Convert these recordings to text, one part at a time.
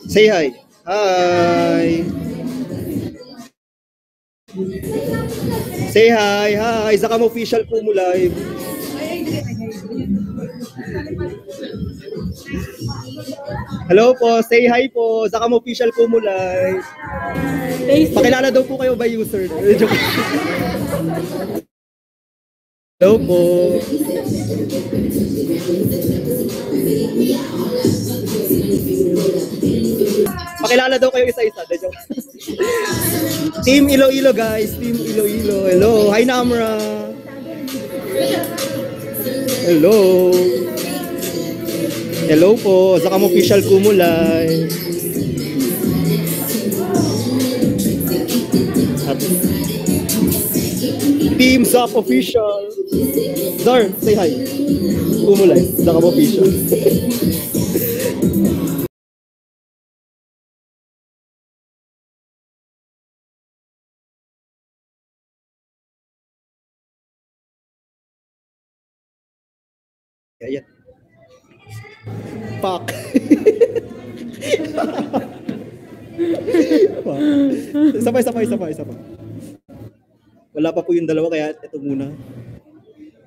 Say hi. Hi. Say hi. Hi. Zakam official po mo live. Hello po. Say hi po. Zakam official po mo live. Pakilala daw po kayo by user. Hello po. Pakilala daw kayo isa-isa. Team Iloilo guys. Team Iloilo. Hello. Hi Namra. Hello. Hello po. Zakam official Kumulay. Team Zap official. Zar, say hi. Kumulay. Zakam official. Ayan. Pak. Sabay. Wala pa po yung dalawa kaya ito muna.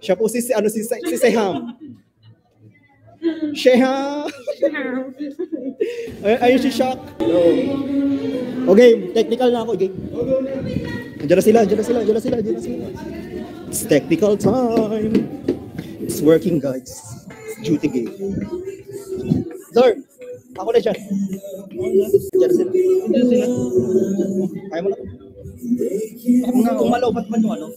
Siya po si Seham. Sheham. Ayun si Shaq. Okay, technical na ako. Okay. Diyan na sila. It's technical time. It's working guys. It's duty game. Sir, ako na dyan. Diyan sila. Kaya mo na. Kung malobat man yung ano.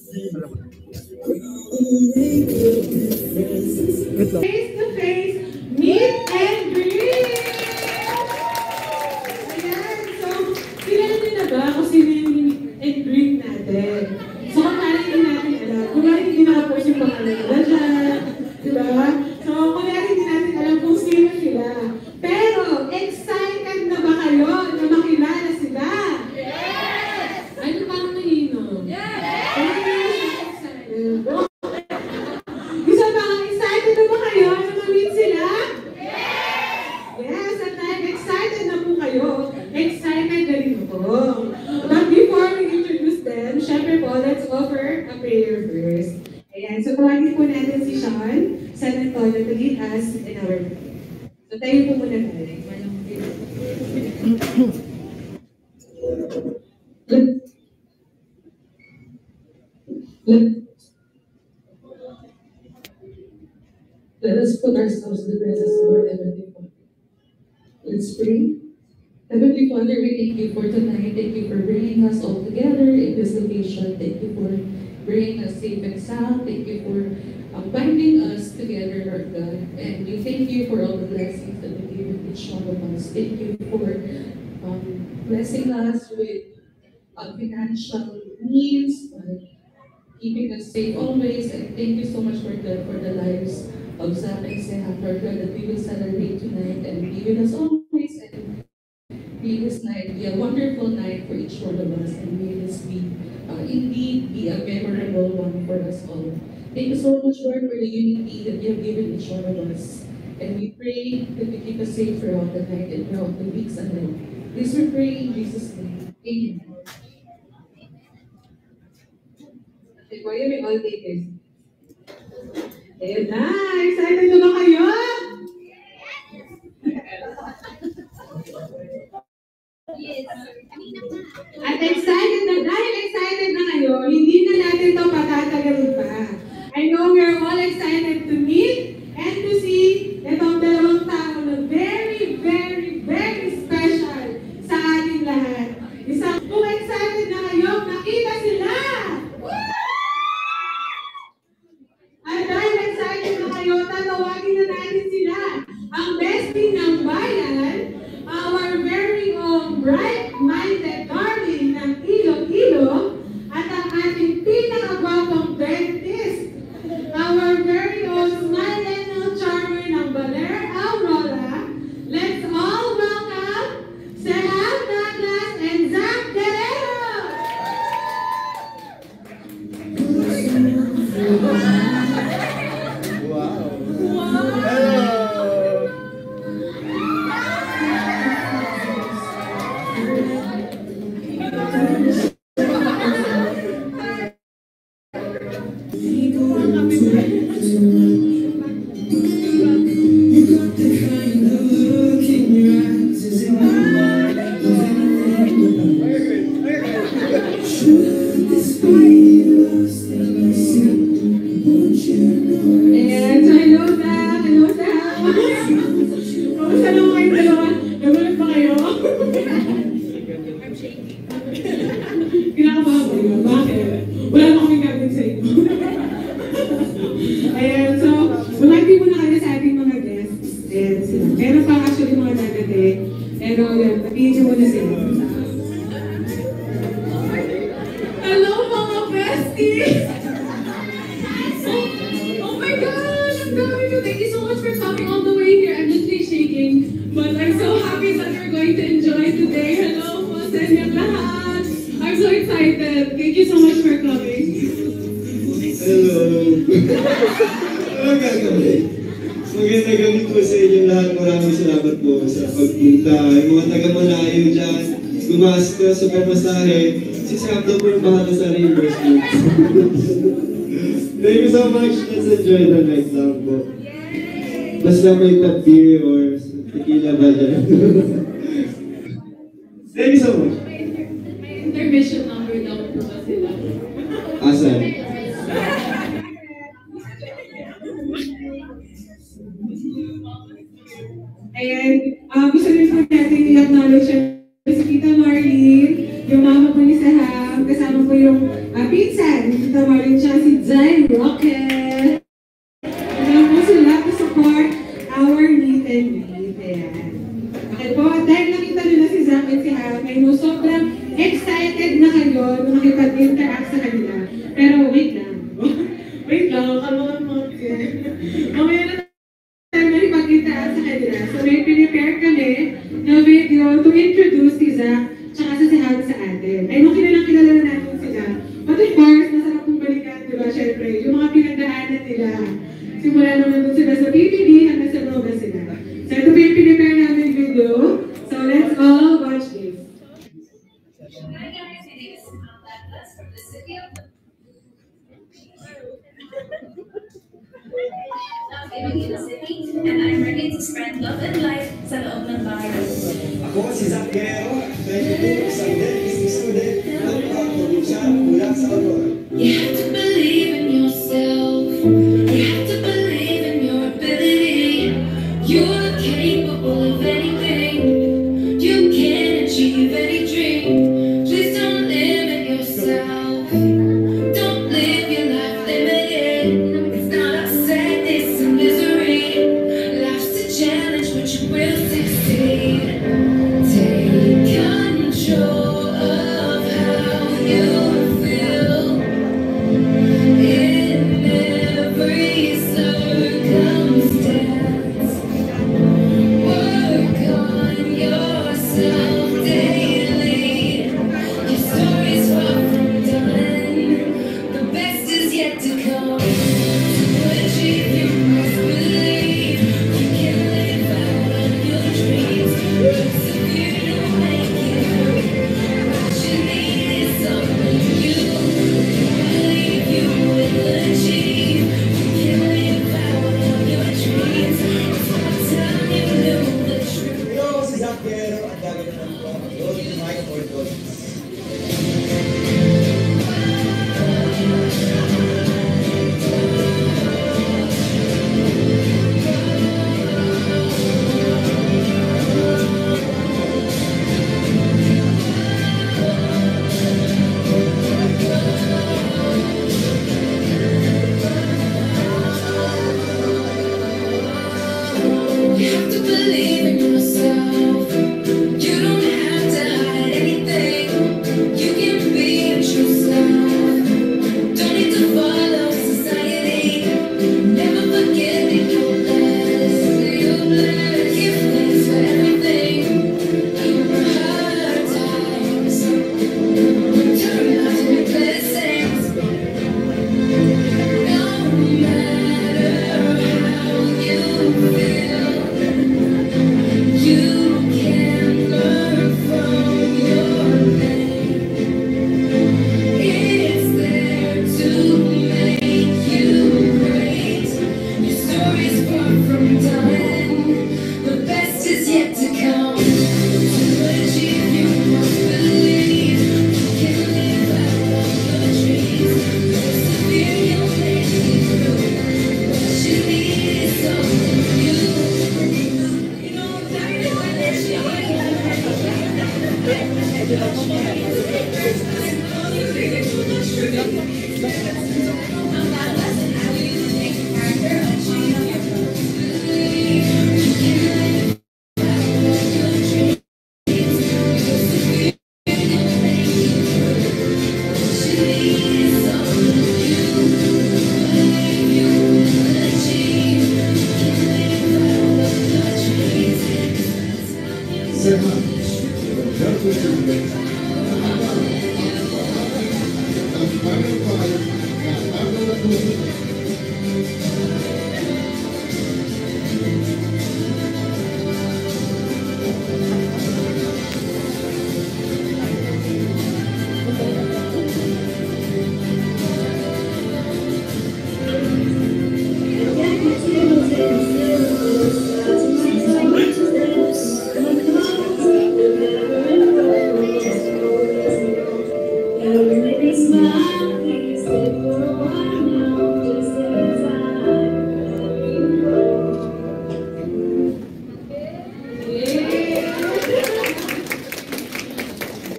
Face to face, meet and greet! Ayan, so, kilala niyo na ba kung sino yung meet and greet natin? So, kung natin alam, kung hindi nakapost yung pangalan nila dyan, diba? So, kung hindi natin alam kung sino sila. Pero, excited na ba kayo na makilala sila? Yes! Ano parang nahino? Yes! Excited. Gusto ba excited na ba kayo na ma-meet sila? Yes! Yes, at I'm excited na po kayo. Excited na rin ako. But before we introduce them, syempre po, let's offer a prayer first. Ayan, so tawagin po natin si Sean San Antonio to lead us in our prayer. So tayo po muna tayo. Let us put ourselves in the presence of our Heavenly Father. Let's pray. Heavenly Father, we thank you for tonight. Thank you for bringing us all together in this location. Thank you for bringing us safe and sound. Thank you for binding us together, Lord God. And we thank you for all the blessings that you give each one of us. Thank you for blessing us with financial needs, keeping us safe always. And thank you so much, Lord God, for the lives of Zach and Seham, Lord God, that we will celebrate tonight and be with us always and be this night, be a wonderful night for each one of us, and may this be indeed be a memorable one for us all. Thank you so much, Lord, for the unity that you have given each one of us. And we pray that you keep us safe throughout the night and throughout the weeks ahead. This we pray in Jesus' name. Amen. Okay, kuya, may all day guys. Ayan na! Excited na ba kayo? At excited na, dahil excited na kayo, hindi na natin ito patatagalin pa. I know we're all excited to meet and to see itong dalawang tao na very, very, very special sa ating lahat. Kung excited na kayo, makita sila! At dahil excited na kayo, tatawagin na natin sila. Ang bestie ng bayan, our very own bright-minded darling ng Iloilo, at ang ating pinakagwapong dentist, our very own smile and no charmer ng Balera Ayan, so hello Zach! Hello Zach! Kamusta naman kayong dalawa? Nagulat ba kayo? Kinakabahan ba yun? Bakit? Wala na kaming gagawin sa inyo. Ayan, so bumati muna kami sa ating mga guests. Ayan sila. Meron pa actually mga dadating. Pero yun, batiin niyo muna sila. Hello mga besties! Oh my God! I'm going to thank you so much for coming all the way here. I'm literally shaking, but I'm so happy that you're going to enjoy today. Hello po sa inyong lahat. I'm so excited. Thank you so much for coming. Hello! Ano gagawin? Magandang gabi po sa inyong lahat. Maraming salamat po sa pagpunta. Yung mga taga-malayo dyan, gumastos sa pamasahe. Si Sam daw po yung bahala sa reimbursement. Thank you so much. Let's enjoy the night lang po. Basta may beer or tequila ba dyan? Thank you so much. May intermission number daw po ba sila? Asan? Ayan, gusto rin po natin i-acknowledge si Tita Marlene, yung mama po ni Saham, kasama po yung pinsan, Tita Marlene, siya si Zay Rocket. Ayan po sila to support our meet and greet. Ayan. Okay po, at dahil nakita nila si Zach at si Ham, ay no, sobrang excited na kayo na makipag-interact sa kanila. Pero wait lang. Wait lang, kalungan mo. Mamaya na tayo makipag-interact sa kanila. So may prepare kami na video to introduce si Zach tsaka si Ham sa atin. Ay nung kilala na natin sila. But of course, masarap pong balikan, di ba? Siyempre, yung mga pinagdaanan nila. Simula naman doon sila sa PPD hanggang sa Nova sila. So ito po yung prepare namin video. So let's all watch this. Hi guys, my name is Samantha Atlas from the city of living in the city, and I'm ready to spread love and light sa loob ng bahay. Ako si Zach Guerrero, 22, isang business student, at probinsya mula sa Aurora. You have to believe in yourself. You have to believe in your ability. You're capable of anything. You can achieve any dream. Please don't limit yourself. Don't live your life limited. It's not a sadness and misery. Life's a challenge, but you will succeed. Take control.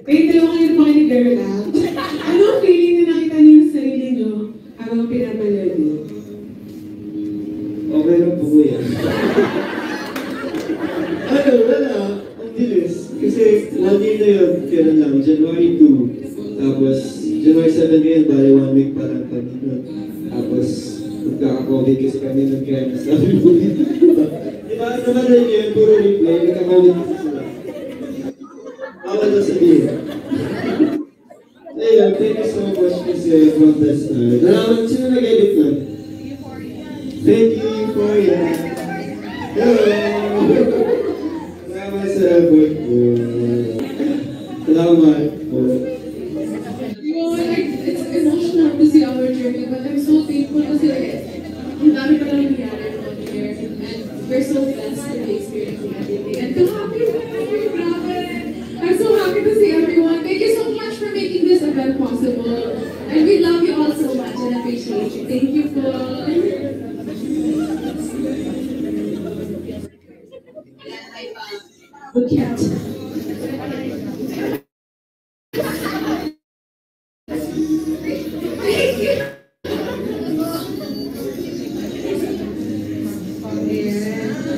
Wait, dalawa kayo pa kayo ni Girl Up. Ano ang feeling na nakita niyo yung sarili niyo habang pinapanood niyo? Okay lang po kuya. Ano, wala. Ang bilis. Kasi lagi na yun, kailan lang, January 2. Tapos, January 7 ngayon, bali 1 week pa lang kami nun. Tapos, magkaka-COVID kasi kami nag-kaya na sabi mo yun. Diba, naman rin yun, puro replay, nagka-COVID kasi sila. Ako na sabihin. Ayun, thank you so much kasi from the start. Nalaman, sino nag-edit nun? Thank you for that. Hello! Salamat sa effort po. Salamat po. It's emotional to see our journey, but I'm so thankful kasi ang dami pa lang nangyari on here. And we're so blessed to be experiencing everything. And so happy to be grabe. I'm so happy to see everyone. Thank you so much for making this event possible. And we love you all so much and appreciate you. Thank you po. Bukyat.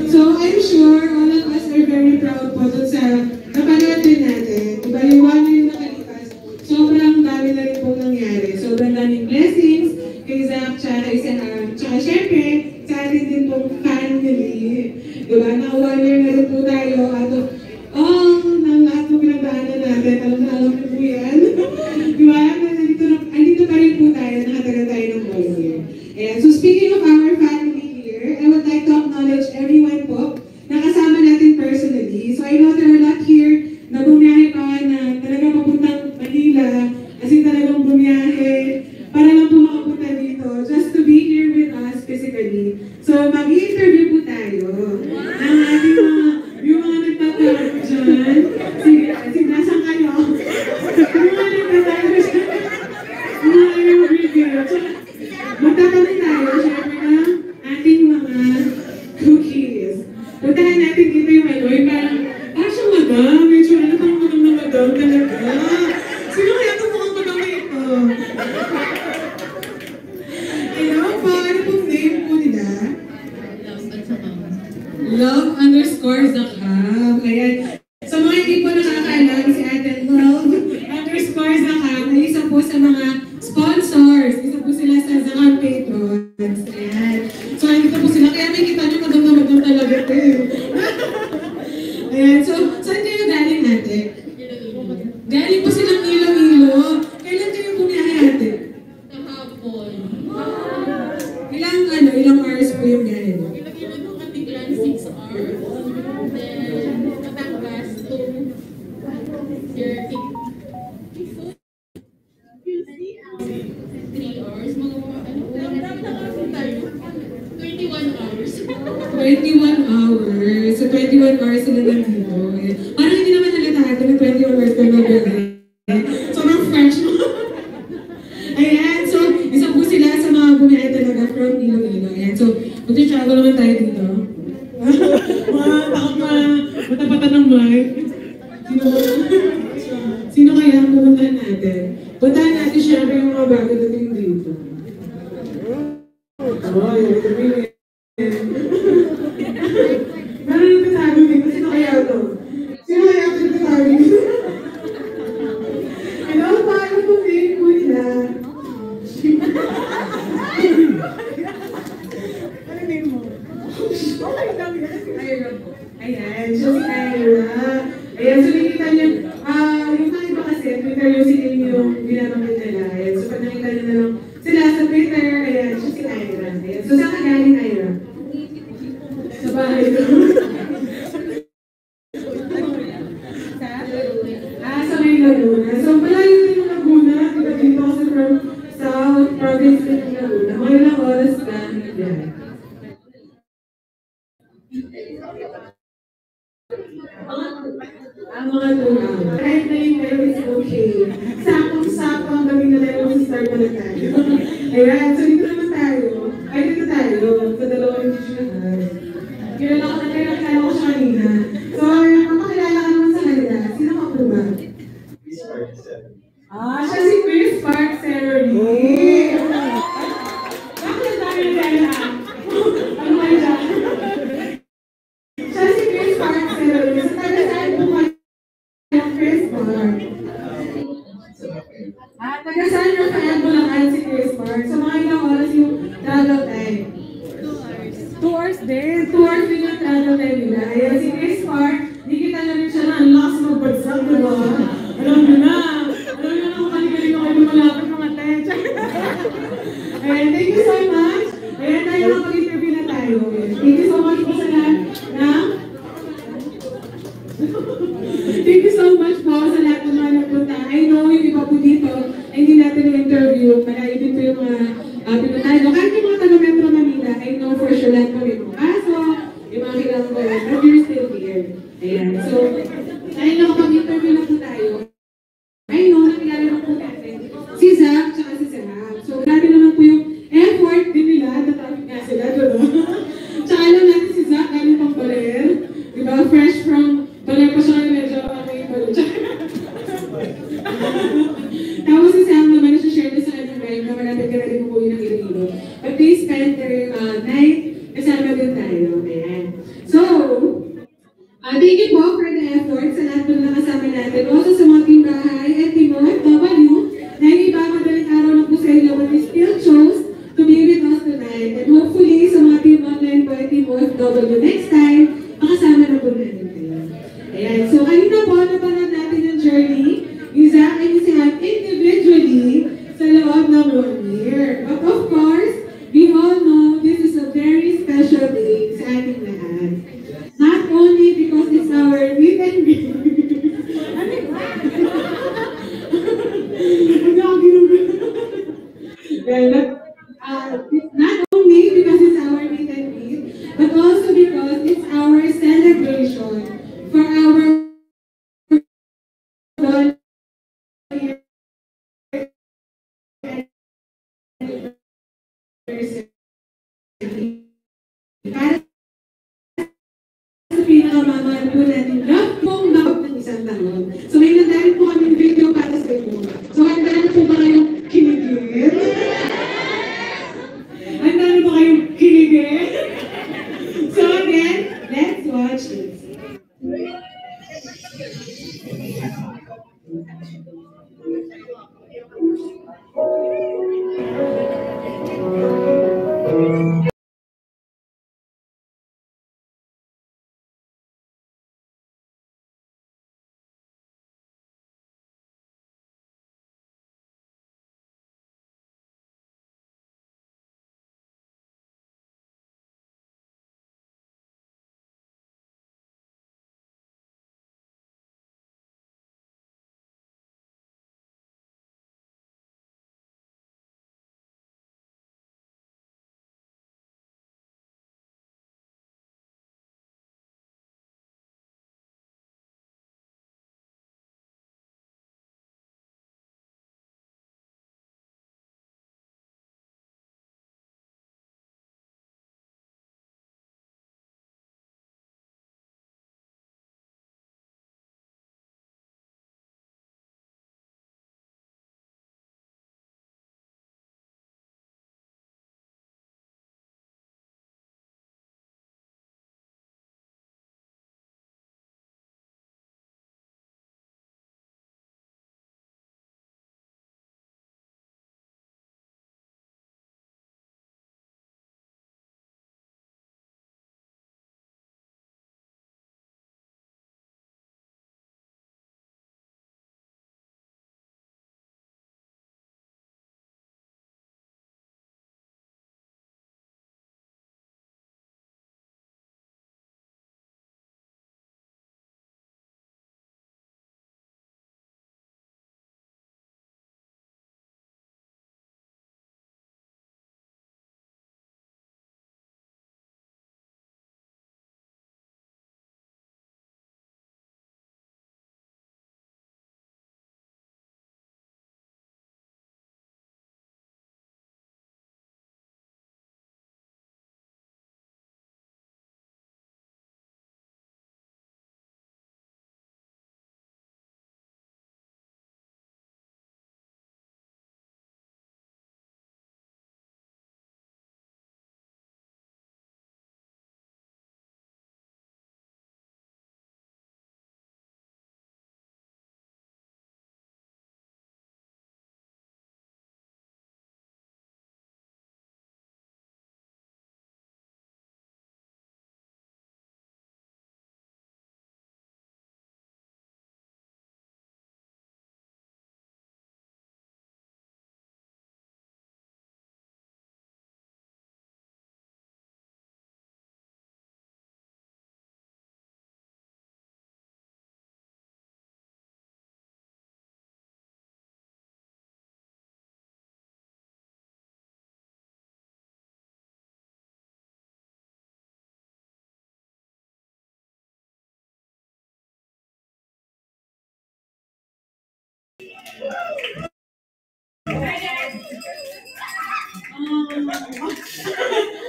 So, I'm sure all of us are very proud po dun sa napanood din natin. Ibaliwan na yung nakalipas. Sobrang dami na rin po nangyari. Sobrang daming blessings kay Zach, tsaka kay Saham. Tsaka syempre, sa atin din pong family. Diba? Na 1 year na rin po tayo. At ng lahat ng pinagdaanan natin. Alam na alam niyo po yan. Diba? Andito pa rin po tayo. Nakatagal tayo ng 1 year. Ayan. So speaking of our family here, I would like to acknowledge everyone po na kasama natin personally. So I know there are a lot here na bumiyahe pa na talaga papuntang Manila. As in talagang bumiyahe para lang po makapunta dito. Just to be here with us physically. So mag-i-interview po tayo ng ating yung mga nagtatago dyan. Sige, nasan kayo? Yung mga nagtatago dyan. Yung mga yung review. So, magtatabi tayo, syempre na ating mga cookies. Puntahan natin dito yung yung parang, siyang madam, medyo pang madam na madam talaga. Sino kaya itong mukhang madam na ito? Hello po, ano pong name po nila? Love_Zakam. Ayan. Sa mga hindi po nakakaalam, si Ate Love_Zakam ay isa po sa mga sponsors. Isa po sila sa Zakam Patrons. Ayan. So, andito po sila. Kaya may kita nyo madam na madam talaga ito eh. Ayan. So, saan kayo galing ate? Galing po silang Iloilo. Kailan kayo bumiyahe ate? Kahapon. Ilang hours po yung gahe mo? Iloilo Katigan, 6 hours. Then, Batangas to here, 3 hours. Mga 21 hours. 21 hours. So, 21 hours sila nandito. Parang hindi naman halata ate na 21 hours na nabili. Sobrang French mo. Ayan. So, isa po sila sa mga bumiyahe talaga from Iloilo. Ayan. So, mag-travel naman tayo dito. Takot matapatan ng mic. Sino kaya pumunta na natin. Puntahan natin syempre yung mga bago natin dito. Oh, yung sabihin. Meron yung tatago dito. Sino kaya ito? Sino kaya ito yung tatago dito? Hello, paano po kayo po nila? Ano name mo? Okay lang yan. Ayan, siya si Ira. Ayan, so nakikita niyo, yung mga iba kasi, Twitter using yung ginamit nila. Ayan, so pag nakita niyo na lang sila sa Twitter, ayan, siya si Ira. Ayan, so saan ka galing, Ira? Sa bahay ko. Sa may Laguna. So malayo din yung Laguna, diba dito kasi from South Province din yung Laguna. Mga ilang oras ka, yan. Ang mga tulang. Kahit na yung kayo is okay. Sakong-sako ang gawin na tayo sa start na tayo. Ayan, so dito naman tayo. Ay, dito tayo. Sa dalawang institutional. Kilala ko na kayo, nakilala ko siya kanina. So, mapakilala ka naman sa kanila. Sino ka po ba? Chris Park 7. Siya si Chris Park Ceremony. Bakit tayo na ano kayo dyan? Siya si Chris Park Ceremony. Sa taga-saan po kayo yung Chris Park? Taga-saan yung kaya Bulacan si Chris Park? So, mga ilang oras yung travel time? 2 hours din. 2 hours din yung travel time nila. Ayan, si Chris Park, nakikita na rin siya na ang lakas magbagsak, diba? Alam nyo na. Alam nyo na kung kanigaling ako yung malapit mga tech. Ayan, thank you so much. Ayan, tayo nakapag-interview na tayo. Thank you so much po sa lahat na thank you so much po sa lahat ng mga nagpunta. I know yung iba po dito ay hindi natin na-interview. Malayo din po yung mga pinuntahan. Kahit yung mga taga-Metro Manila, I know for sure lahat po may mga kaso, yung mga kilang ko, but you're still here. Ayan. So, dahil nakapag-interview na po tayo, I know, nakilala na po natin si Zach tsaka si Sarah. So, grabe naman po yung effort din nila, na-traffic nga sila, diba? Tsaka alam natin si Zach, galing pang Baler. Diba? Fresh from Baler pa siya ngayon, medyo may Baler. Tapos si Sam naman, nasa-share na sa kanyang live na malapit ka na rin po yung Iloilo. But they spend their night kasama din tayo. Ayan. So, thank you po for the effort sa lahat po na kasama natin. Also sa mga team bahay at team OFW na hindi ba madaling araw na po sa inyo but we still chose to be with us tonight. And hopefully sa mga team online po at team OFW next time, makasama na po natin kayo. Ayan. So kanina po, napanood natin yung journey ni Zach and si Ham individually sa loob ng 1 year. But of course, we all know this is a very special day sa ating lahat. Not only because it's our meet and greet. Not only because it's our meet and greet, but also because it's our celebration for our para sa pinakamamahal po natin, love pong love ng isang taon. So may nandahil po kami video para sa inyo. So handa na po ba kayong kinigil?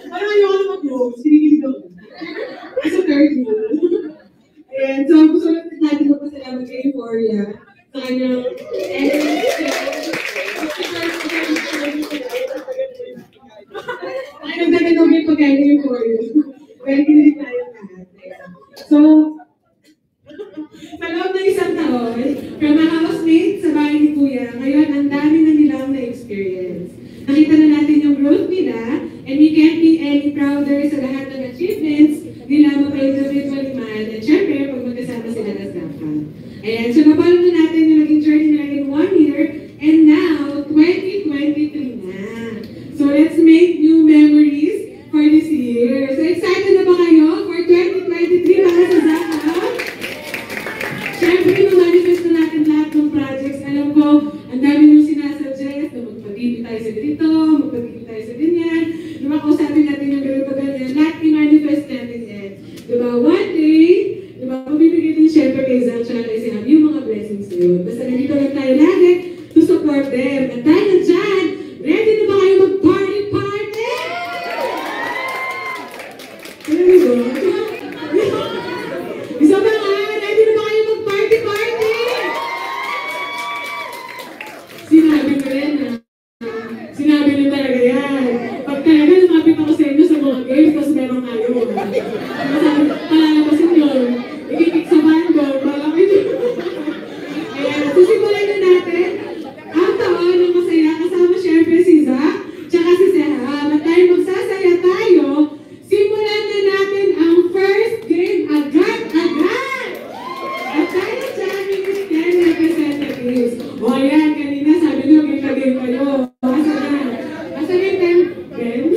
Parang ayaw ko mag-vlog. Sinigilig ako. Sa third year. Ayan, so gusto natin magpasalamat kay Euphoria sa kanyang nagdagan daw may pagkain kay Euphoria. Kaya kinilig tayo lahat. So, sa loob ng isang taon, from a housemate sa bahay ni Kuya, ngayon ang dami na nilang na-experience. Nakita na natin yung growth nila, and we can't be any prouder sa lahat ng achievements nila mapa-individually man, at syempre, pag magkasama sila na Zafa. Ayan, so napalo na natin yung naging journey nila in 1 year, and now, 2023 na. So let's make new memories for this year. So excited na ba kayo for 2023 para sa Zafa? Siyempre, manifest na natin lahat ng projects. Alam ko, ang dami nyo sinasuggest na magpag-ibig tayo sa ganito, magpag-ibig tayo sa ganyan. Diba, kausapin natin yung ganito ganyan. Lahat i-manifest natin yan. Diba, one day, diba, mabibigay din siyempre kay Zach siya kay Sinab yung mga blessings na yun. Basta nandito lang tayo lagi to support them. At dahil dyan, ready na ba kayo mag-party-party? Ready ba? Isa ba nga? Ready na ba kayo mag-party-party? Sinabi ko rin na. Sinabi rin talaga yan. Pag talaga lumapit ako sa inyo sa mga games, tapos meron kayo. Palalabasin yun. Ikikik sa bando. Malaki yun. Ayan. Susimulan na natin ang taon ng masaya kasama syempre si Zach tsaka si Seham. At tayo magsasaya tayo, simulan na natin ang first game agad-agad! At tayo dyan, Miss 10 representatives. O ayan, kanina sabi nyo, game kayo. Asa na? Asa na yung 10?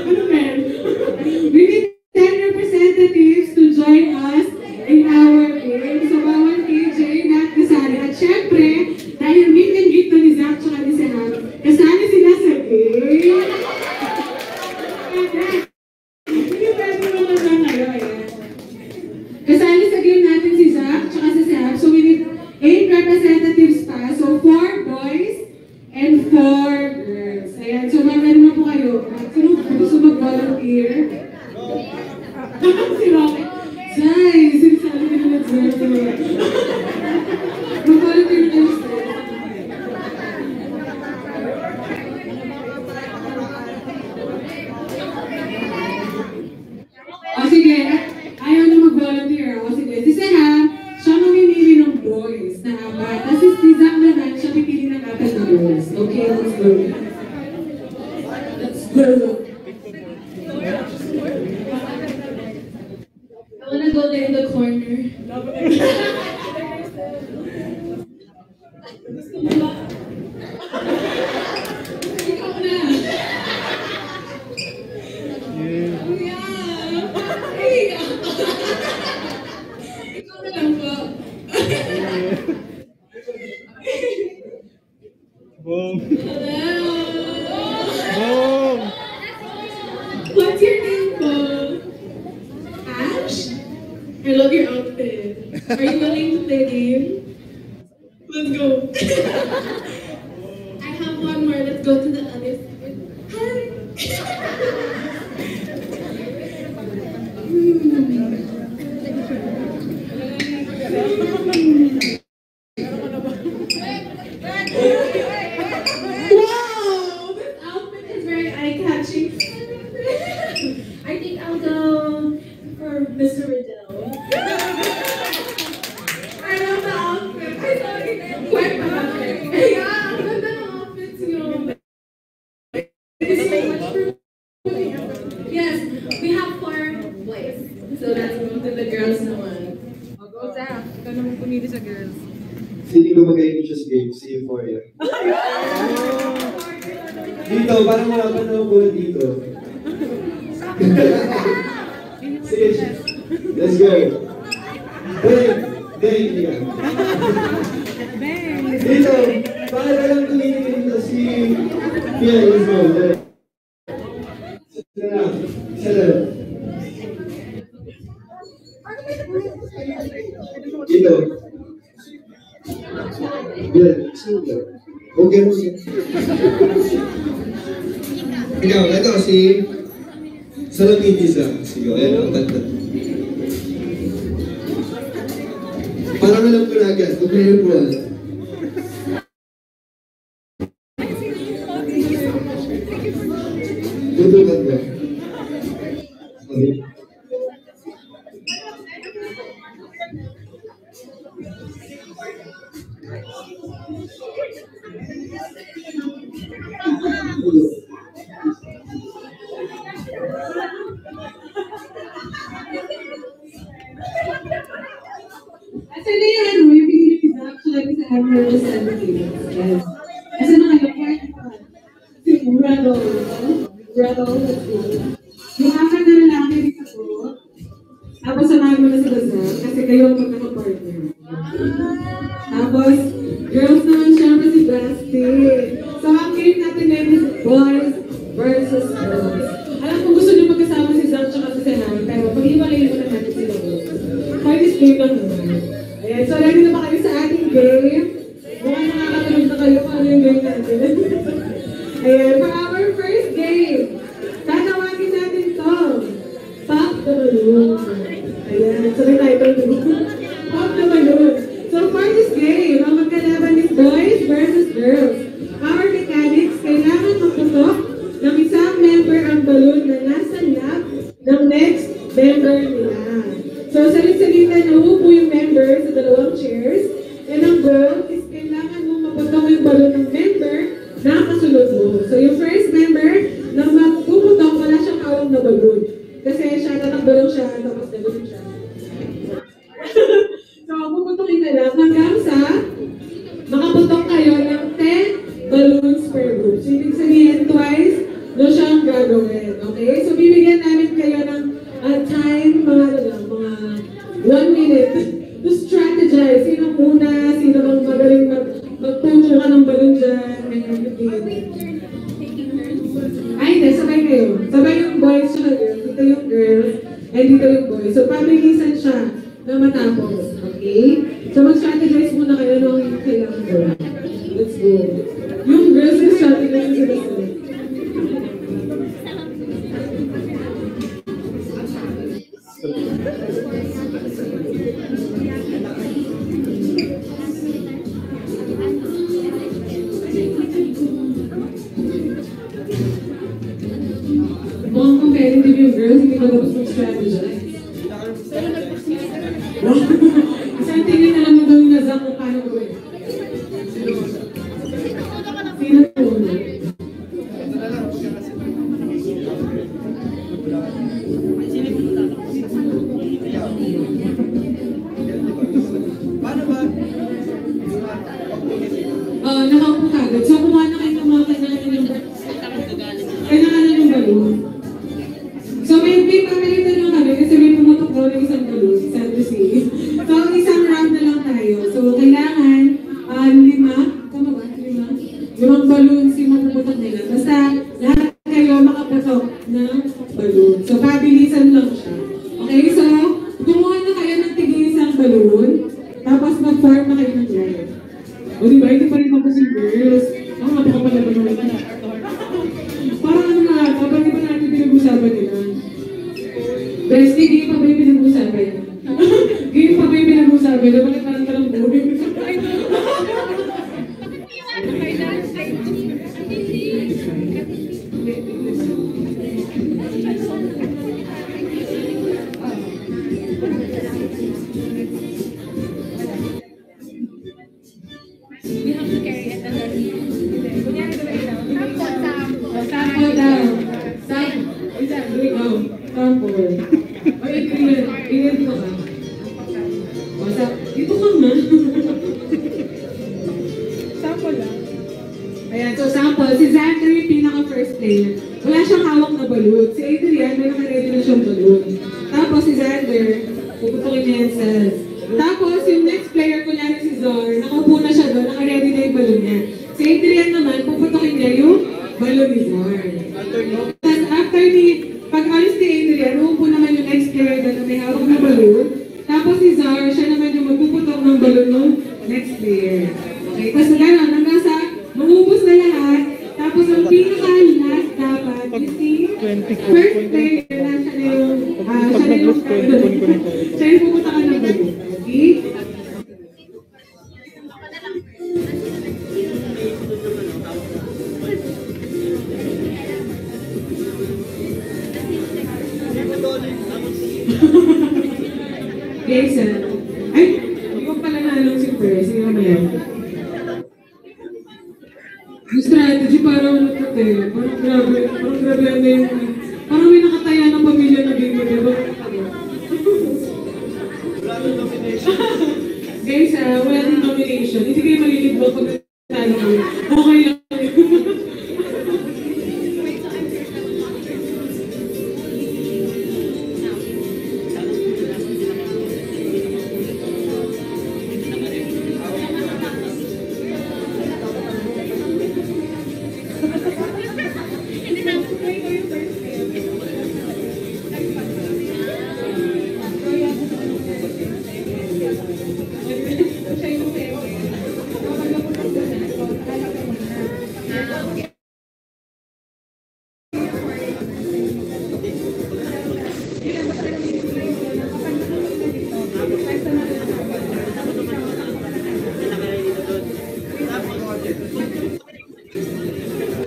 Ano 10? We need 10 representatives to join us in our game. So, bawal KJ na kasali. At syempre, dahil meet and greet na ni Zach tsaka ni Seham, kasali sila sa game. Hindi pwede mo na lang kayo. Kasali sa game natin si Zach tsaka si Seham. So, we need 8 representatives pa. So, 4 boys and 4 girls. Ayan. So, mag-ano mo po kayo. Sino gusto mag-volunteer? Si Rocky. Zay! Sinasabi ka na Zay. Mag-volunteer na kayo sa O sige, ayaw na mag-volunteer. O sige, si Seham, siya mamimili ng boys na 4. Tapos si Zach naman, siya pipili ng 4 na girls. Okay, let's go. Let's go. I wanna go there in the corner. Gusto mo ba? Ikaw na. Kuya! Hey! Ikaw na lang po. Boom! Hello! Boom! What's your name po? Ash? I love your outfit. Are you willing to play a game? Let's go. I have one more. Let's go to the other side. Hi. Wow! This outfit is very eye-catching. I think I'll go for Mr. Riddell. I love the outfit. I saw it. Quite perfect. Yeah, ang ganda ng outfits nyo. Thank you so much for putting effort. Yes, we have 4 boys. So that's going to the girls naman. O, go Zach. Ikaw naman pumili sa girls. Feeling ko mag-i-enjoy sa game, si Euphoria. Dito, parang wala pa na ako dito. Sige, let's go. Bang! Bang! Yan. Dito, para walang tumingin dito si Pia, let's go. Isa lang. Isa lang. Dito. Yan, isa lang. Okay. Ikaw, ito si Salamin Isa. Sige, ayun, ang ganda. Parang alam ko na agad, kung kayo po alam. Tutukan ba? Okay. Actually, yung pinili ko actually sa Emerald Celebrity. Yes. Kasi nakakapart pa. Sigurado. Yung apat na lalaki rin ako, tapos samahan mo na sila sa, kasi kayo ang magkakapartner. Tapos, girls naman syempre si Basti. So, ang game natin ngayon is boys versus girls. Alam kung gusto niyo magkasama si Zach at si Senay, pero pag-iwalayin mo na natin sila. Party game lang naman. Ayan, so ready na ba kayo sa ating game? Mukhang nakakatulog na kayo kung ano yung game natin. Ayan, for our first game, tatawagin natin to. Pop the Balloon. Ayan, so may title nyo. Pop the Balloon. So for this game, ang magkalaban is boys versus girls. Our mechanics, kailangan magputok ng isang member ang balloon na nasa lap ng next member nila. So, salit-salitan na upo yung member sa dalawang chairs. And ang goal is kailangan mo maputok yung balon ng member na kasunod mo. So, yung first member na magpuputok, wala siyang hawak na balon. Kasi siya, tatakbo lang siya, tapos gano'n siya. So, puputokin na lang hanggang sa makaputok kayo ng 10 balloons per group. So, ibig sabihin twice, no siya ang gagawin. Okay? So, bibigyan namin kayo ng time, mga 1 minute to strategize. Sino una, sino bang magaling magputo ka ng balon dyan, and everything. Ay, hindi, sabay kayo. Sabay yung boys siya girls. Dito yung girls, and dito yung boys. So, pabilisan siya na matapos. Okay? So, mag-strategize muna kayo nung yung kailangan gawin. Let's go. Yung girls yung strategize sila sila. Mukhang competitive yung girls, hindi ba tapos mag-strategize? Isang tingin na lang mo gawin na Zach kung paano gawin. Sino po? Nakaupo kagad. So, kumuha na kayo ng mga kailangan yung balon. So, may pamilitan lang kami kasi may pumutok daw ng isang balon, sad to say. So, isang round na lang tayo. So, kailangan 5, tama ba? 5 balloons yung mapuputok nila. Basta, lahat kayo makaputok ng balon. So, pabilisan lang siya. Okay, so, kumuha na kayo ng tig-isang balon, tapos mag-form na kayo ng line. O, diba? Hindi pa rin tapos yung girls. Ang napakapalaban naman. Parang ano na, kapag di ba natin pinag-usapan nila? Bestie, game pa ba yung pinag-usapan? Game pa ba yung pinag-usapan? Bakit parang talang boring? Ayan, so sample, si Xander yung pinaka-first player. Wala siyang hawak na balloon. Si Adrian, may naka-ready na siyang balloon. Tapos si Xander, puputukin niya yung cells. Tapos yung next player, kunyari si Zor, nakaupo na siya doon, naka-ready na yung balloon niya. Si Adrian naman, puputukin niya yung balloon ni Zor. Tapos after pag alis ni Adrian, uupo naman yung next player doon na may hawak na balloon. Tapos si Zor, siya naman yung magpuputok ng balloon ng next player. Okay, tapos gano'n, hanggang sa yung pinaka-last dapat, you see, first player na siya na yung pupunta ka ng bago. Okay? Guys, ay, hindi ko pala naalong si Press, hindi naman yan. Yung strategy parang parang grabe na yung, parang may nakataya ng pamilya na game na diba? Guys, wala din nomination. Hindi kayo malilibot pag natalo kayo. Okay lang.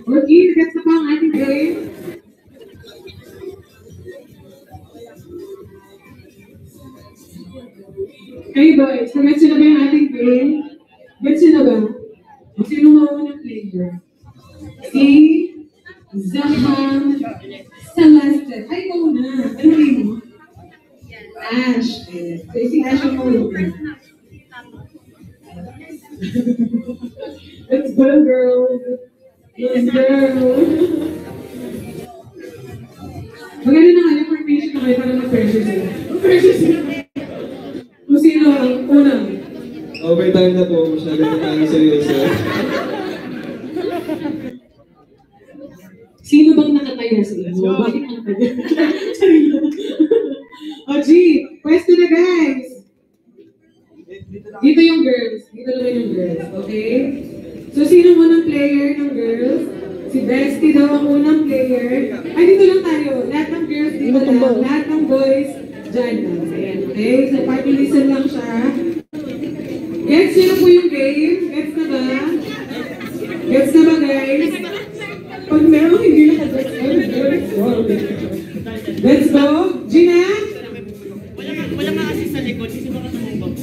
Okay, gets na po ang ating game. Hey boys, gets na ba yung ating game? Gets na ba? Sino maunang player? Si Zaham Celeste. Ay, ikaw na. Ano name mo? Ash. So, si Ash ang maunang. Let's go, girls. Let's go. Maganda na nga, information na kayo para mag-pressure sila. Mag-pressure sila. Kung sino ang unang. Overtime na po, masyado na tayo seryoso. Sino bang nakataya sa inyo? Bakit nakataya? O, G, pwesto na guys. Dito yung girls. Dito naman yung girls. Okay? So, sino unang player ng girls? Si Bestie daw ang unang player. Ay, dito lang tayo. Lahat ng girls dito lang. Lahat ng boys dyan lang. Ayan, okay? So, party listen lang siya. Gets niyo na po yung game? Gets na ba? Gets na ba, guys? Pag meron hindi nakagets, let's go. Gina? Wala nga kasi sa likod, sisi baka tumubog.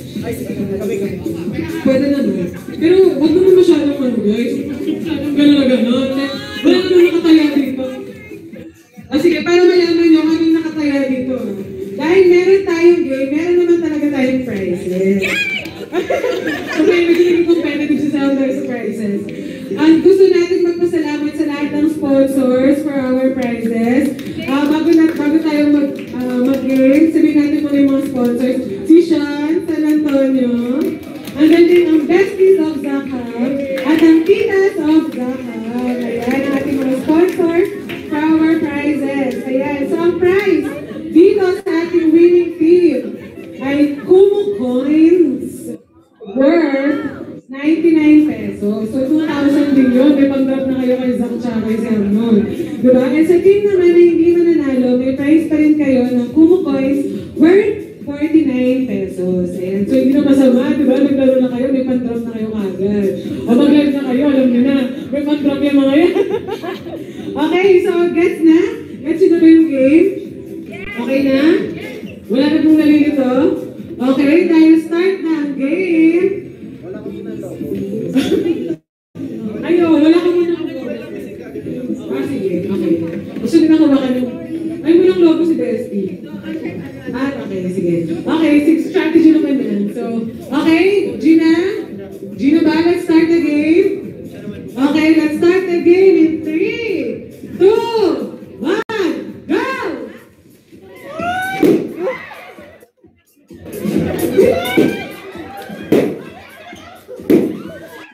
Pwede naman. Pero huwag naman masyadong ano, guys. Masyadong gano'n na gano'n. Wala naman nakataya dito. Sige, para malaman nyo kami nakataya dito. Dahil meron tayong game, meron naman talaga tayong prizes. So, may naging competitive sa Sounders prizes. Gusto natin magpasalamat sa lahat ng sponsors for our prizes. Bago tayo mag-game, sabihin natin muna yung mga sponsors. Si Sean, San Antonio, and then din ang Besties of Zaham, at ang Titas of Zaham. Ayan, ang ating mga sponsors for our prizes. Ayan, so ang prize dito sa ating winning team ay Kumu Coins worth 99 pesos. So, 2,000 din yun. May pang-drop na kayo kay Zach tsaka kay Sermon. Diba? And sa team naman na hindi mananalo, may prize pa rin kayo ng Kumu Coins worth 49 pesos. Ayan. So, hindi na masama. Diba? Naglaro na kayo, may pang-drop na kayo kagad. O mag-live na kayo, alam nyo na. May pang-drop yung mga yan. Okay, so gets na? Gets nyo na ba yung game? Okay na? Wala na pong nalilito? Okay, tayo start na ang game. Ayo, wala ka muna. Sige, okay. Gusto din ako baka nung... Ay, walang logo si Bestie. Okay, sige. Okay, 6 strategy naman yan. So, okay, Gina? Gina ba? Let's start the game. Okay, let's start the game in 3, 2, 1, go!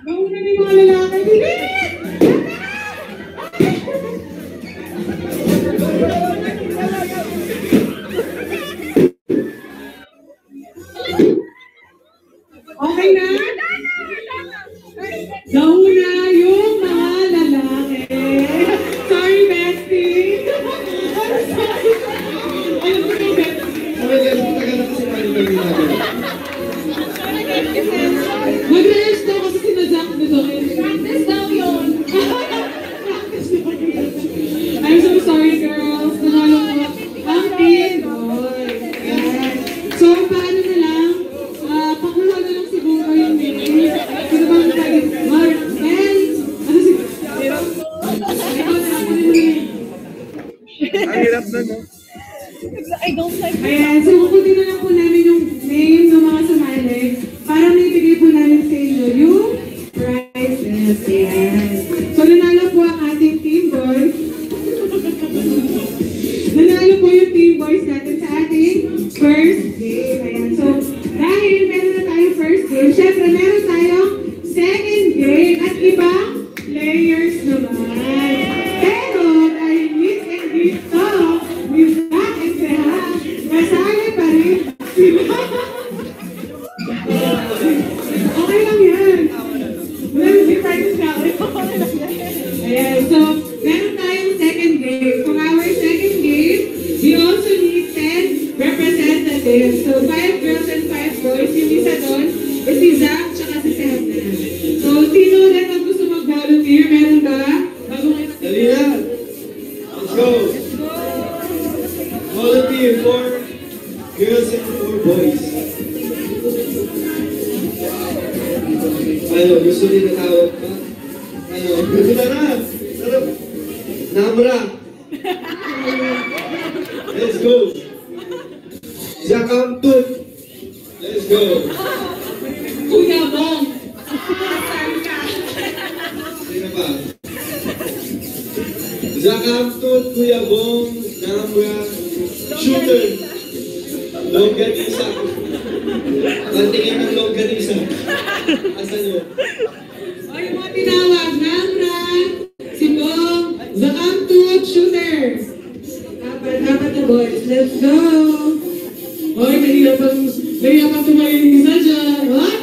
Mauna na yung mga lalaki. Bilis! Okay na? Nauna yung mga Ayan, so kukunin na lang po namin yung name ng mga sumali para may bigay po namin sa inyo yung prizes. Ayan. So nanalo po ang ating team boys. Nanalo po yung team boys natin sa ating first game. Ayan, so dahil meron na tayong first game, syempre meron tayong second game at ibang players naman. Pero dahil meet and greet to, with Zach and Seha, kasali pa rin sila. Okay lang yan. Wala yung difference na. Ayan, so meron tayong second game. For our second game, we also need 10 representatives. So 5 girls and 5 boys. Yung isa doon is si Zach tsaka si Seha. So sino ulit ang gusto mag-volunteer? Meron ba? Dali na! Let's go! Volunteer for girls and for boys. Ano, gusto din na tawag pa? Ano, gusto na na! Sarap! Namra! Let's go! Zakamtut! Let's go! Kuya Bong! Sino pa? Zakamtut, Kuya Bong, Namra, Shooter! Longganisa! Pantingin ng longganisa! Asan yun? O yung mga tinawag, Namra, si Bong, Zakamtut, Shooter! Apat na boys, let's go! Oy, kanina pang tumayo yung isa dyan. What?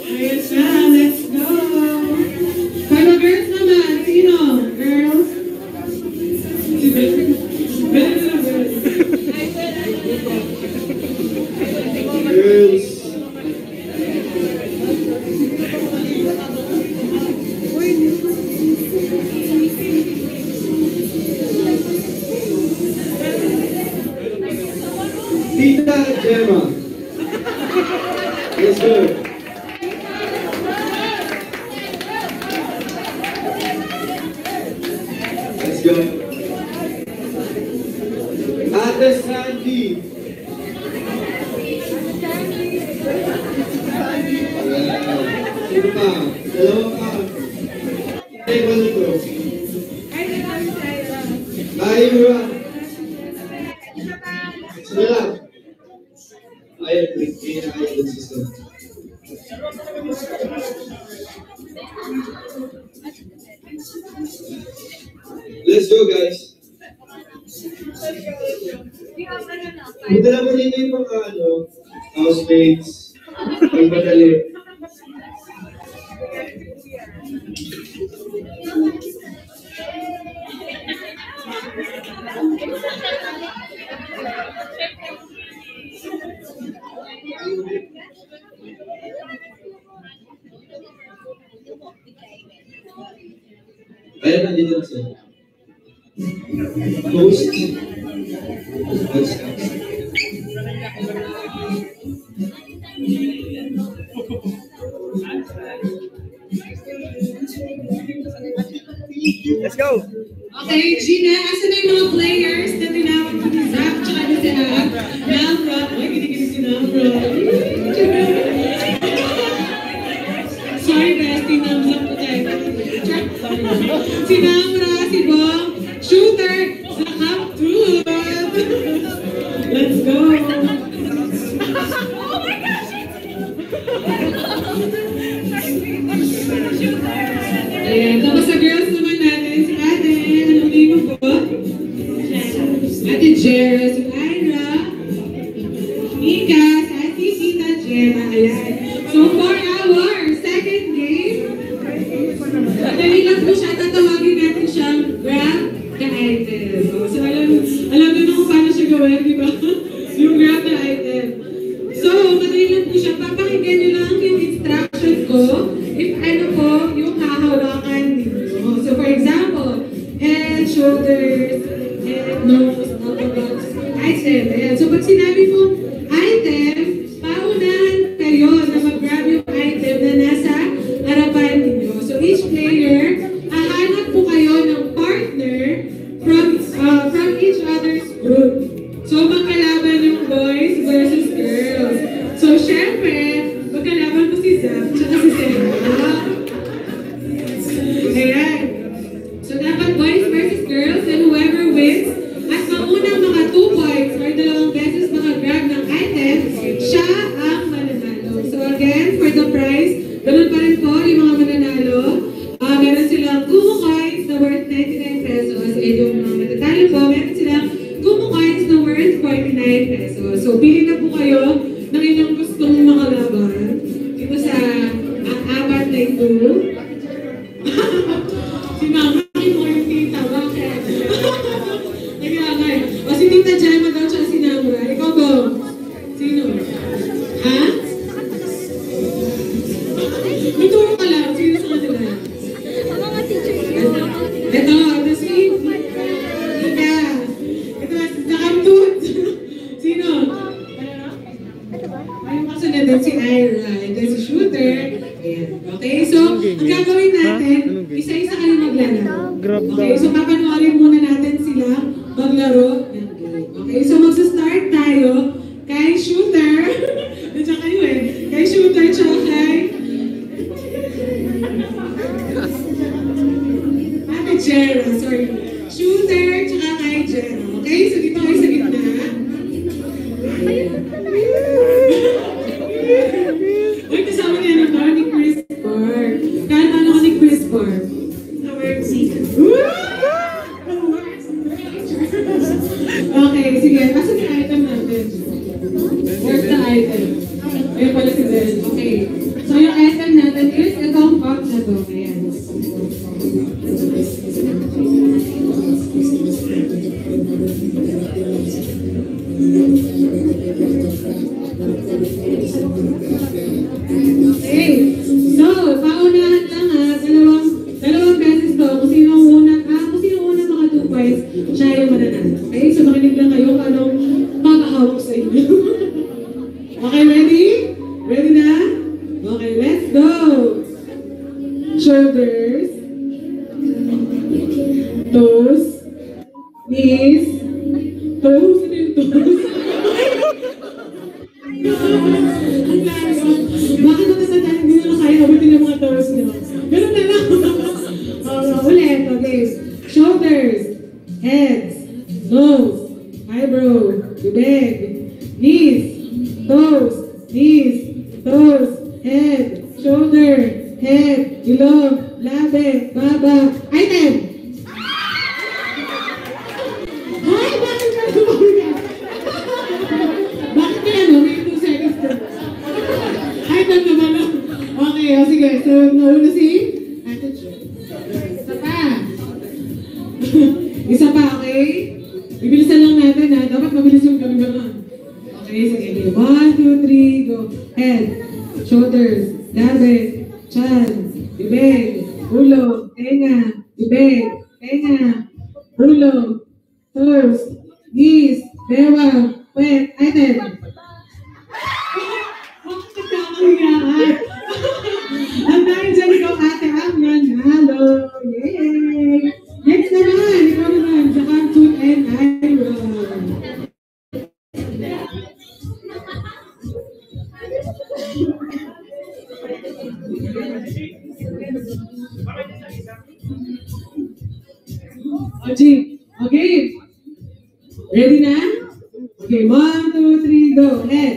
Ayun siya, let's go! Para girls naman, sino? Girls? Si Beth. Beth na girls. Girls! Tita Gemma. Let's go. Let's go. Ate Sandy. Sino pa? Dalawa pa. Ay, wala to. Ira. Sino lang? Ayaw, hindi na ayaw yung system. Let's go, guys. Madala mo rin yung mga housemates. Ang madali. Ayan, nandito na siya. Host. Host. Let's go! Okay, Gina, asan na yung mga players na tinawag ko ni Zach tsaka ni Seha? Namra. Ay, kinikini si Namra. Sorry, bestie. Namra ko tayo. Si Namra, si Bong, Shooter, Zakamtut. Let's go. Oh my gosh! Ayan, tapos sa girls naman natin, si Ate, anong name mo po? Ate Jera, si Ira, Mika, si Tita Gemma, ayan. So for our second game, madali lang po siya, tatawagin natin siyang grab the item. So alam niyo kung paano siya gawin, di ba? Yung grab the item. So, madali lang po siya, papakinggan niyo lang yung instruction ko if ano po yung hahawakan niyo. So for example, head, shoulders, head, nose, elbows, item. Ayan. So pag sinabi mo item, paunahan kayo na mag-grab yung item na nasa harapan ninyo. So each player, hahanap po kayo ng partner from each so pili na po kayo ng inyong gustong makalaban dito sa apat na ito. Sinamay mo yung tita, bakit? Naglalagay. O si Tita Gemma daw siya sinamura. Ikaw go. Sino? Ha? May turo ka lang. Sino sa kanila? Ito si Ika. Ito si Zakantut. Sino? Ayun kasunod din si Ira. Ito si Shooter. Ayan. Okay, so ang gagawin natin, isa-isa kayo maglalaro. Okay, so papanoorin muna natin sila maglaro ng game. Okay, so magsa-start tayo kay Shooter. Nandiyan kayo eh. Kay Shooter tsaka kay Jera, sorry. Shooter tsaka kay Jera. Okay, so dito kayo sa gitna. Uy, kasama niya na ba ni Chris Park? Kahit ano ka ni Chris Park? Okay, sige. Asan yung item natin? Where's the item? Ayun pala si Ben. Okay. So yung item natin is itong box na to. Ayan. Okay. So, paunahan lang ha. Dalawang beses to. Kung sino unang mga 2 points, siya yung mananalo. Okay? So, makinig lang kayo kung anong makahawak sa inyo. Okay, ready? Ready na? Okay, let's go! Shoulders. Toes. Knees. Toes. Ano yung toes? Bakit natatandaan hindi nyo na kaya abutin yung mga toes nyo? Ganun na lang. Ulit. Okay. Shoulders. Heads. Nose. Eyebrow. Bibig. Knees. Toes. Knees. Toes. Head. Shoulder. Head. Ilong. Labi. Baba. Item! Ay! Bakit ka lumabas? Bakit kaya no? May 2 seconds ka. Item naman lang. Okay, o sige. So, nauna si Ate Jo. Isa pa. Isa pa, okay? Bibilisan lang natin ha. Dapat mabilis yung kami naman. Okay, sige. 1, 2, 3, go. Head. Shoulders. Labi. Chan. Bibig. Ulo. Tenga. Bibig. Tenga. Ulo. Toes. Knees. Bewa. Wet. Item. Bakit nagkakayaan? Ang dahil dyan ikaw ate ang nanalo. Yay! Next naman. Ikaw naman. Zakantut and Ira. Okay. Ready na? Okay, 1, 2, 3, go. Head,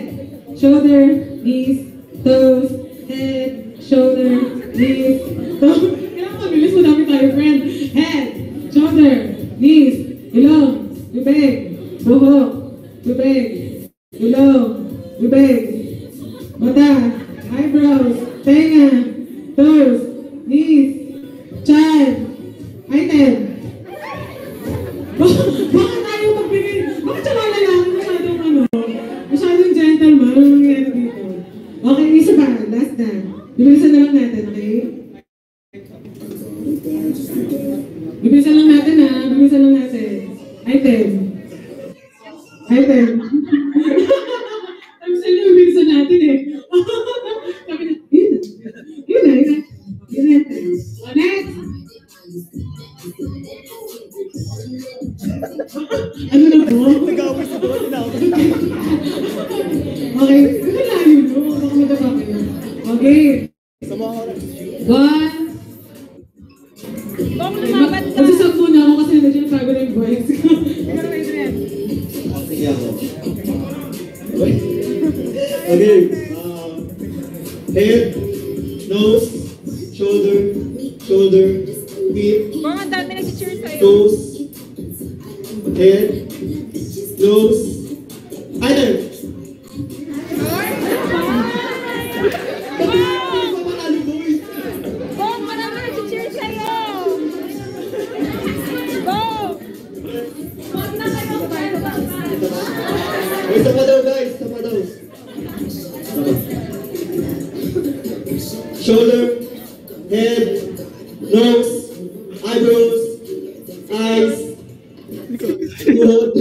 shoulder, knees, toes, head, shoulder, knees, toes. Kailangan mabilis mo dami tayo, friend. Head, shoulder, knees, ilong, bibig, buhok, bibig, ilong, bibig, mata, eyebrows, tenga, toes, knees, chan, item. Bakit tayo magbigay? Bakit siya mga lalaki masyadong masyadong gentleman? Ano nangyari dito? Okay, isa pa. Last na. Bibilisan na lang natin, okay? Bibilisan lang natin ha. Bibilisan lang natin. Item. Sabi sa'yo, bibilisan natin eh. Sabi na, yun na. O, next. Ano na po? Nag-away sa doon na ako. Okay, ano layo mo? Baka madapa kayo. Okay. Sa mga oras. 1. Kung lumaban ka. Magsasag muna ako kasi medyo nagbago na yung voice ko. Sige ako. Okay. Head, nose, shoulder, feet, Mga dami nag-cheer sa'yo. toes, head, nose, item. nose, eyebrows, eyes, throat,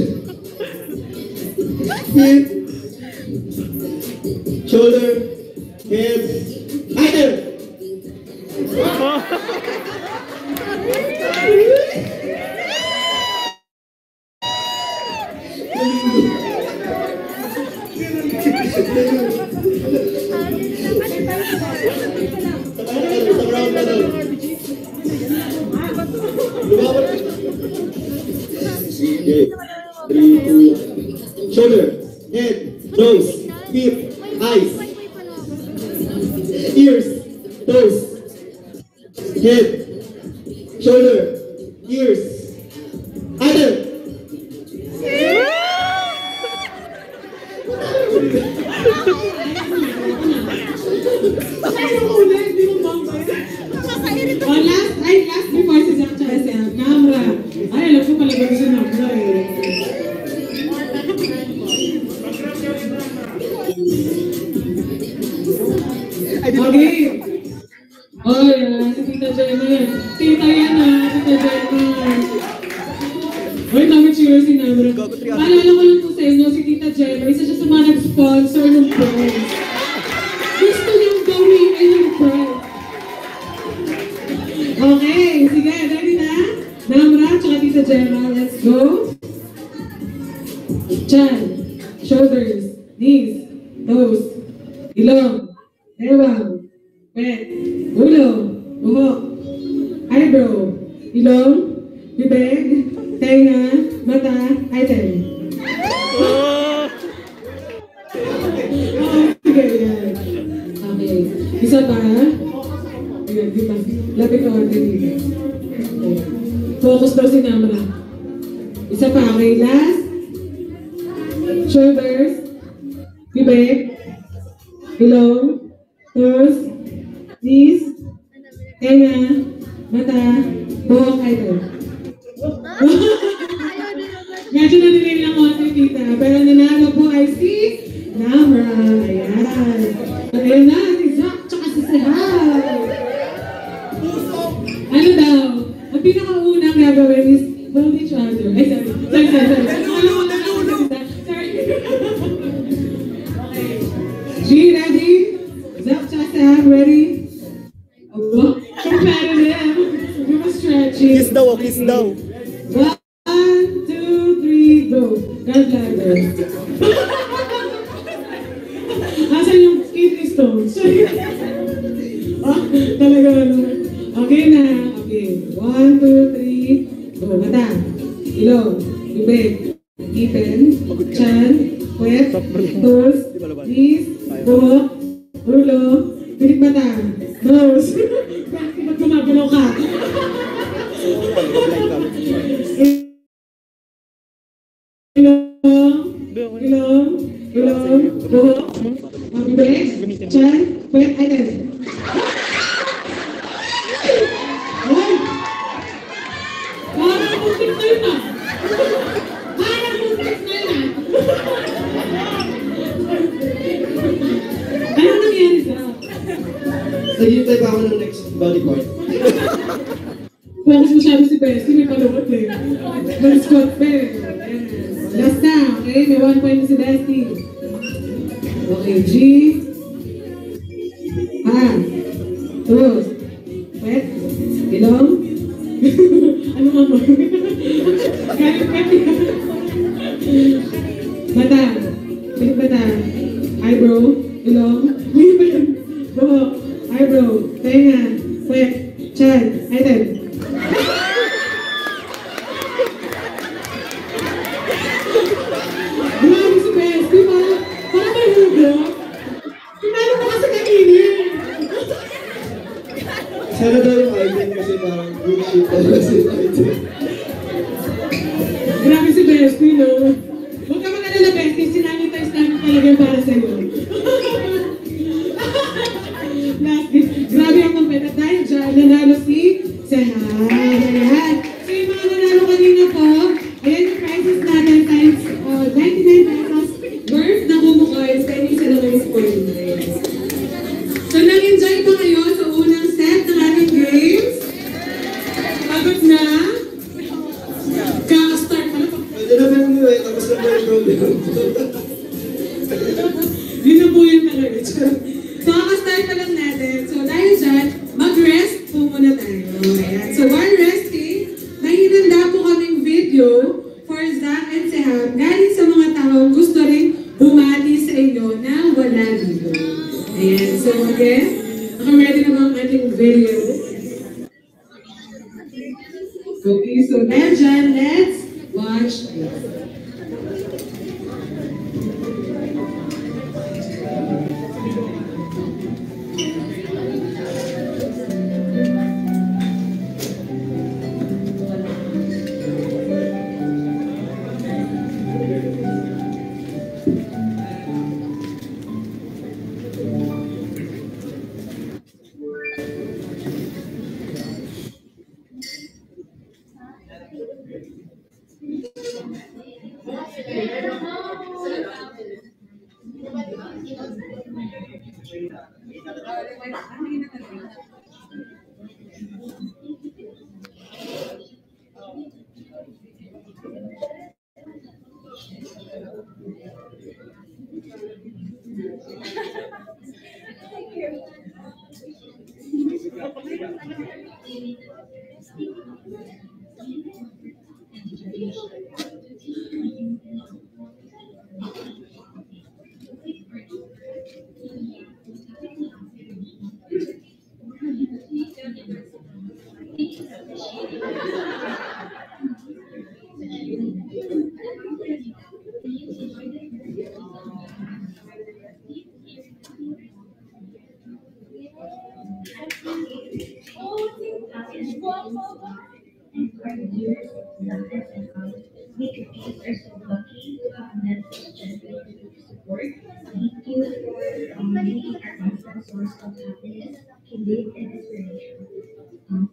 feet, shoulder, head, item. Okay. 3, 2, shoulder, head, nose, feet, eyes, ears, nose, head, shoulder, ears, other. Last before si Zach tsaka si Namra. Ay, alam ko pala ba si Namra eh. Okay. Oh, yan. Si Tita Gemma yan. Tita yan Tita Gemma. Uy, namin cheer si Namra. Maalala ko lang po sa inyo, si Tita Gemma, isa siya sa mga nag-sponsor ng prize. Gusto niyang gawin ay yung prize. Okay, sige, ready na? Namra, tsaka Tita Gemma, let's go. Chan, shoulders, knees, toes, ilong, ewang, pet, ulo, buhok, eyebrow, ilong, bibig, tenga, mata, item. Sige, yan. Okay, isa pa. Ayan, di ba? Lapit ka order dito. Focus daw si Namra. Isa pa, okay, last. Shoulders, bibig, ilong, toes, knees, tenga, mata, buhok, item. Medyo nanilin lang konti, tita. Pero nanalo po ay si Namra. Ayan. Ayan na, si Zach, tsaka si Sehal. Ano daw? Ang pinakaunang gagawin is hold each other. Ay, sorry. Sorry. G, ready? Zach, tsaka Sehal, ready? Oh, competitive. Give a stretching. Kiss daw, kiss daw. 1, 2, 3, go. Gallbladder. Asan yung kidney stones? Oh, talaga ano. Okay na. Okay. 1, 2, 3, go. Mata. Ilong. Bibig. Ipin. Chan. Puwet. Toes. Knees. Buhok. Ulo. Pilik mata. Nose. Bakit gumagalaw ka? Ilong, buhok, bibig, chan, puwet, item. Ay! Parang muntik na yun ah! Parang muntik na yun ah! Anong nangyari sa? Naghihintay pa ako ng next body part. Focus masyado si Bestie, may palukot eh. Mag-squat pa eh. Last na, okay? May 1 point na si Bestie. Okay, G. Toes. Pet. Ilong. Ano nga mo? Galit pet. Mata. Pilik mata. Eyebrow. Ilong. Buhok. Eyebrow. Tenga. Pet. Chan. Item. Grabe si Bestie, parang may hugo. Pinalo mo kasi kanini. Sana daw yung item kasi parang bullshit talaga si item. Grabe si Bestie, no? Huwag ka mag-alala, Bestie. Sinanitize namin talaga yung para sa'yo. Last bit. Grabe ang kumpeta. Dahil dyan, nanalo si Sehal. Ayan. So yung mga nanalo kanina po, ayan yung prices natin times 99 pesos worth na kumukoy. Spending sa lang is 49. So nag-enjoy pa kayo sa unang set ng ating games. So while resting, may hinanda po kaming video for Zach and Seham galing sa mga taong gusto rin bumati sa inyo na wala dito. Ayan, so again, ready na bang ating video? Okay, so Benjan, let's watch this.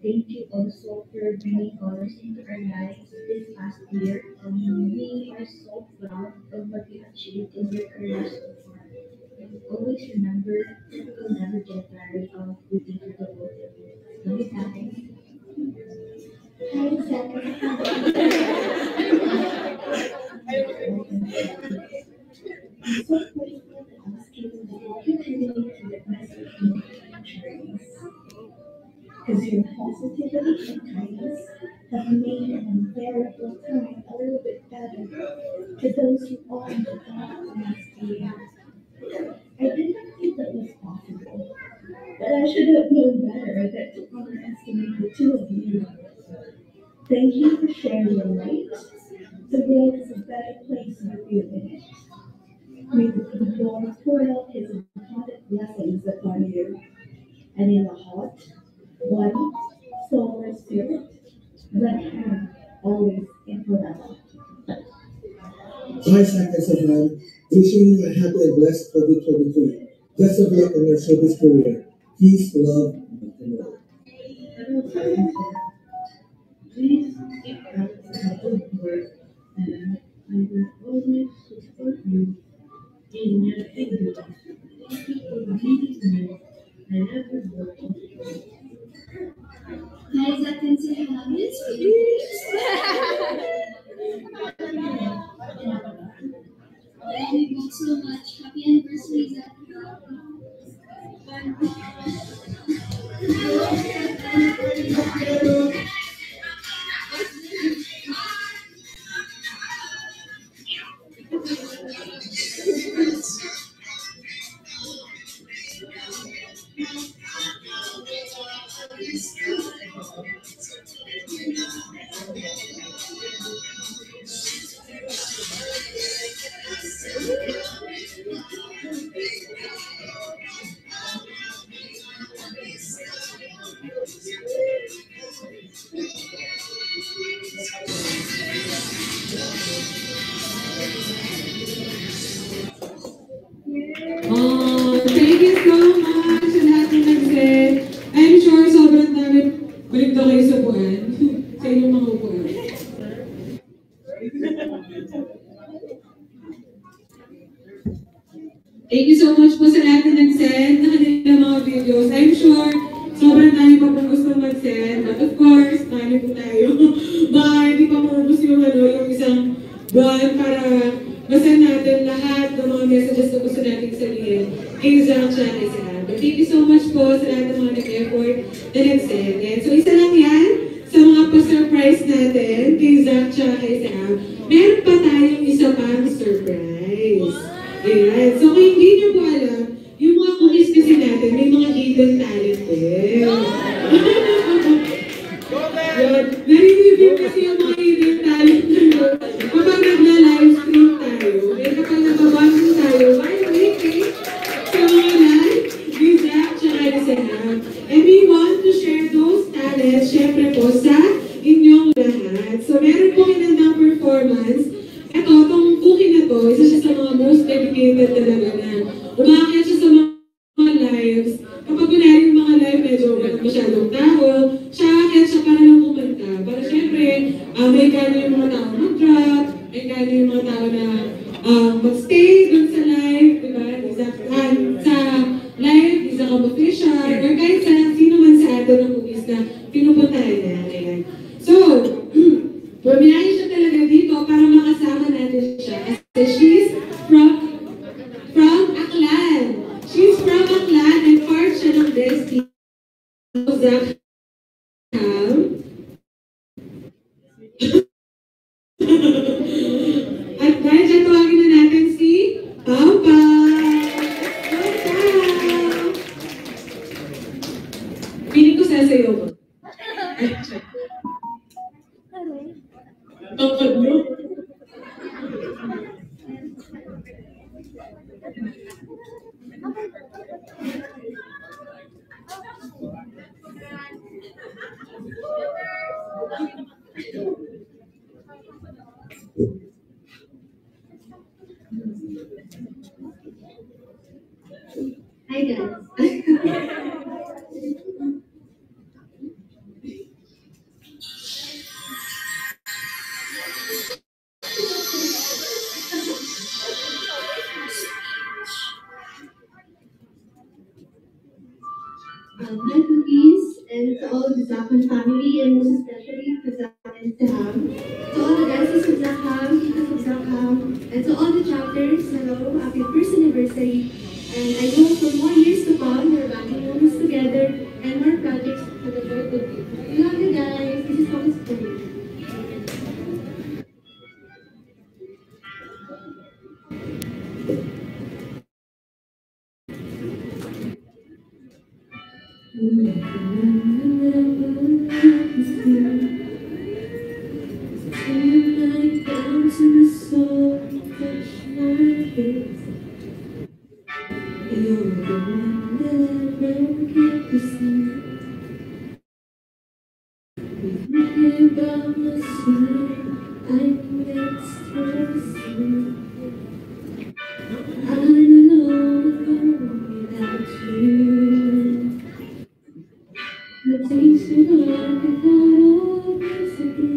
Thank you also for bringing colors into our lives this past year. We are so proud of what you achieved in your career so far. And always remember that you will never get tired of rooting for the both of you. Love you guys. Hi, so grateful to ask you to contribute to the message of injuries. Because your positivity and kindness have made an unbearable time a little bit better to those who are in the dark last year. I did not think that was possible, but I should have known better than to underestimate the two of you. Thank you for sharing your light. The world is a better place with you in it. May the Lord pour out his abundant blessings upon you, and in the heart, one, soul, and spirit, that have always and forever. Hi, Zach and Seham. Wishing you a happy and blessed 2023. Best of luck in your service career. Peace, love, and love. Please keep up the good work, and I will always support you in your endeavors. Thank you for leading me and every work of you. Hi, Zach and Seham. It's Felix. Thank you so much. Happy anniversary, Zach. Thank you so much sa lahat ng nag-set. I'm sure sobrang dami balik daw kayo sa buwan. Sa inyong mga upuan. Thank you so much po sa lahat na nag-send ng kanilang mga videos. I'm sure sobrang dami pa pong gusto mag-send. But of course, dami po tayo. Baka hindi pa maubos yung isang buwan para basahin natin lahat ng mga messages na gusto natin sabihin kay Zach at Seham. But thank you so much po sa lahat ng mga nag-effort na nag-send. And so isa lang yan. surprise natin kay Zach at kay Sam, meron pa tayong isa pang surprise. Ayan. So kung hindi nyo po alam, yung mga cookies kasi natin, may mga hidden talent din. Nare-review kasi yung mga hidden talent nyo. Kapag nagla-livestream tayo, kapag nababasing tayo, ay, okay. So mga live, ni Zach at ni Sam. And we want to share those talents, syempre po, sa inyong lahat. So meron po inandang performance. Ito, itong cookie na to, isa siya sa mga most dedicated talaga na umakit siya sa mga lives. Kapag kunwari yung mga live, medyo walang masyadong tao, siya akit siya para lang kumanta. Para syempre, may gano yung mga tao mag-drop, may gano yung mga tao na mag-stay dun sa live, diba? Sa live, isa ka official, or kahit sa sino man sa atin ng cookies na pinupuntahan na. Ayan. So, bumiyahe siya talaga dito para makasama natin siya. Kasi she's from Aklan. She's from Aklan and part siya ng Destiny. Zach. At dahil dyan, tawagin na natin si Papa. Piling ko sasayaw ko. Tangkad nyo. Hi guys. Hi cookies, and to all of the Zakan family, and most especially to Zach and Saham. To all the dancers of Zakham, teachers of Zakham, and to all the chapters, hello, happy first anniversary. And I know for more years to come, we're backing moments together and more projects for the both of you. We love you guys. This is Thomas Puri. Down to the soul, touch my face. You're the one that never get to see. With me by my side, I can get stressed. I'm alone without you. The taste of love without all recipe.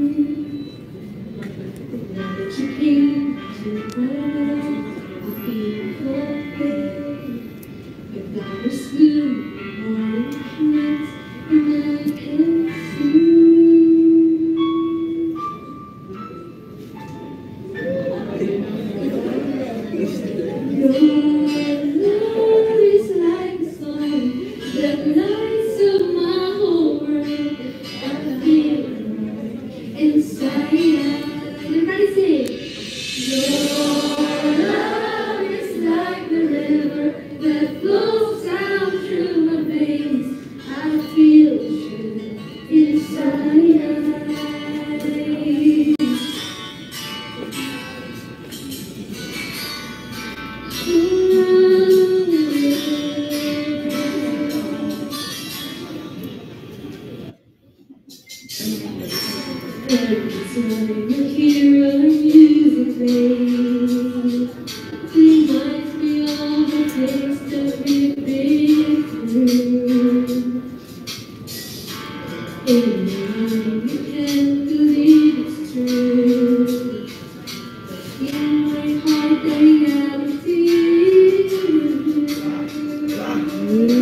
Now that you came to my life, I feel complete. Without a spoon, more infinite than I can see. Your love is like a sun that lights up my whole world. I feel inside. Everybody sing. Your love is like the river that flows down through my veins. I feel true inside. Every time you hear our music play, reminds me of the things that we've been through. In your mind, you can't believe it's true. In my heart, the reality is you. I know without you.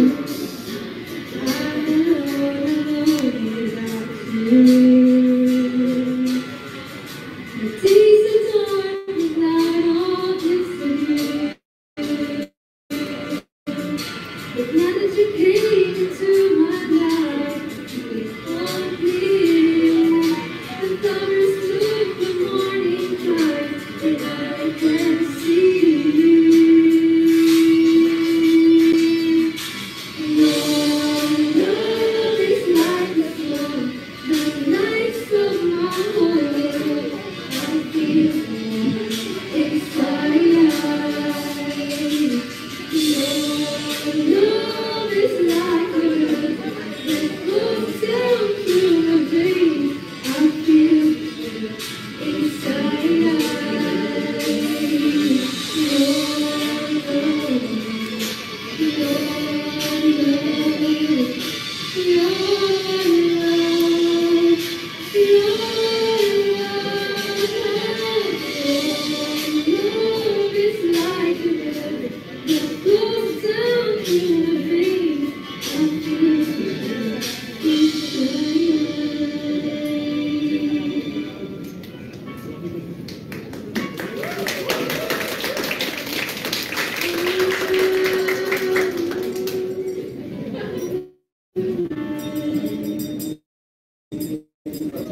The days are dark without all this to do. But now that you came into my life, it's complete.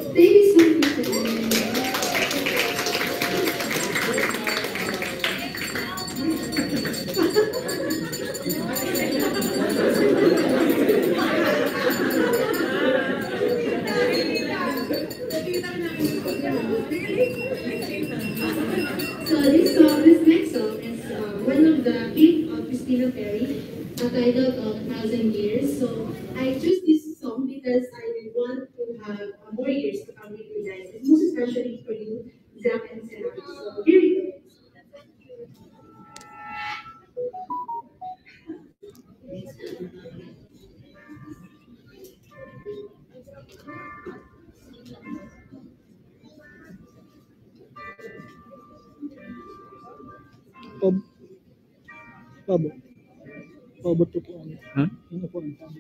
Thank you so much. This next song is one of the hit of Christina Perry, titled "1,000 Years." So I choose this song because I want to have more years to come with you guys, and most especially for you, Zach and Sarah. So here we go. Pab, pabo. Pabo to po. Ha? Ano po ang tama?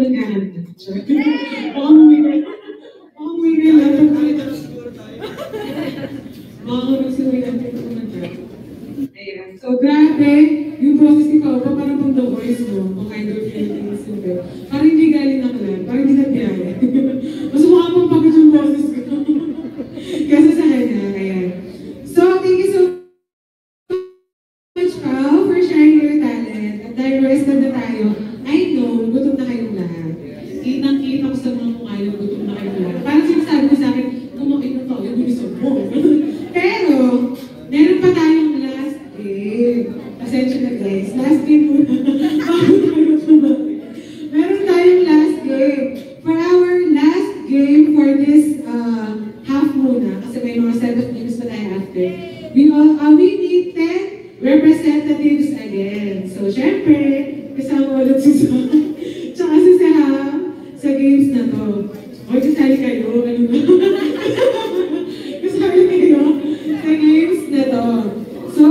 naghahanda. Baka mamigay. Baka mamigay lang. Baka magsimuwi lang kayo kumanta. Ayan. So, grabe. Yung process ni Papa, parang pang the voice mo. Kung kind of Philippines. Parang hindi galing ng lang. Parang hindi nagbiyahe. Mas mukha pang pagod yung process ko. Kasi sa kanya. Ayan. So, thank you so much, Pao, for sharing your talent. At dahil rested na tayo, I know, gutom na kayong lahat. Kitang-kita ko sa mga mukha yung gutom na kayong lahat. Parang sinasabi ko sa akin, kumain na tayo, yung gusto mo. Pero, meron pa tayong last game. Pasensya na guys, last game muna. Meron tayong last game. For our last game for this half muna, kasi may mga set of games pa tayo after, we need 10 representatives again. So, syempre, kasama ulit si Sam, tsaka si Sam sa games na to. Okay, kasali kayo, ano ba? Kasali kayo sa games na to. So,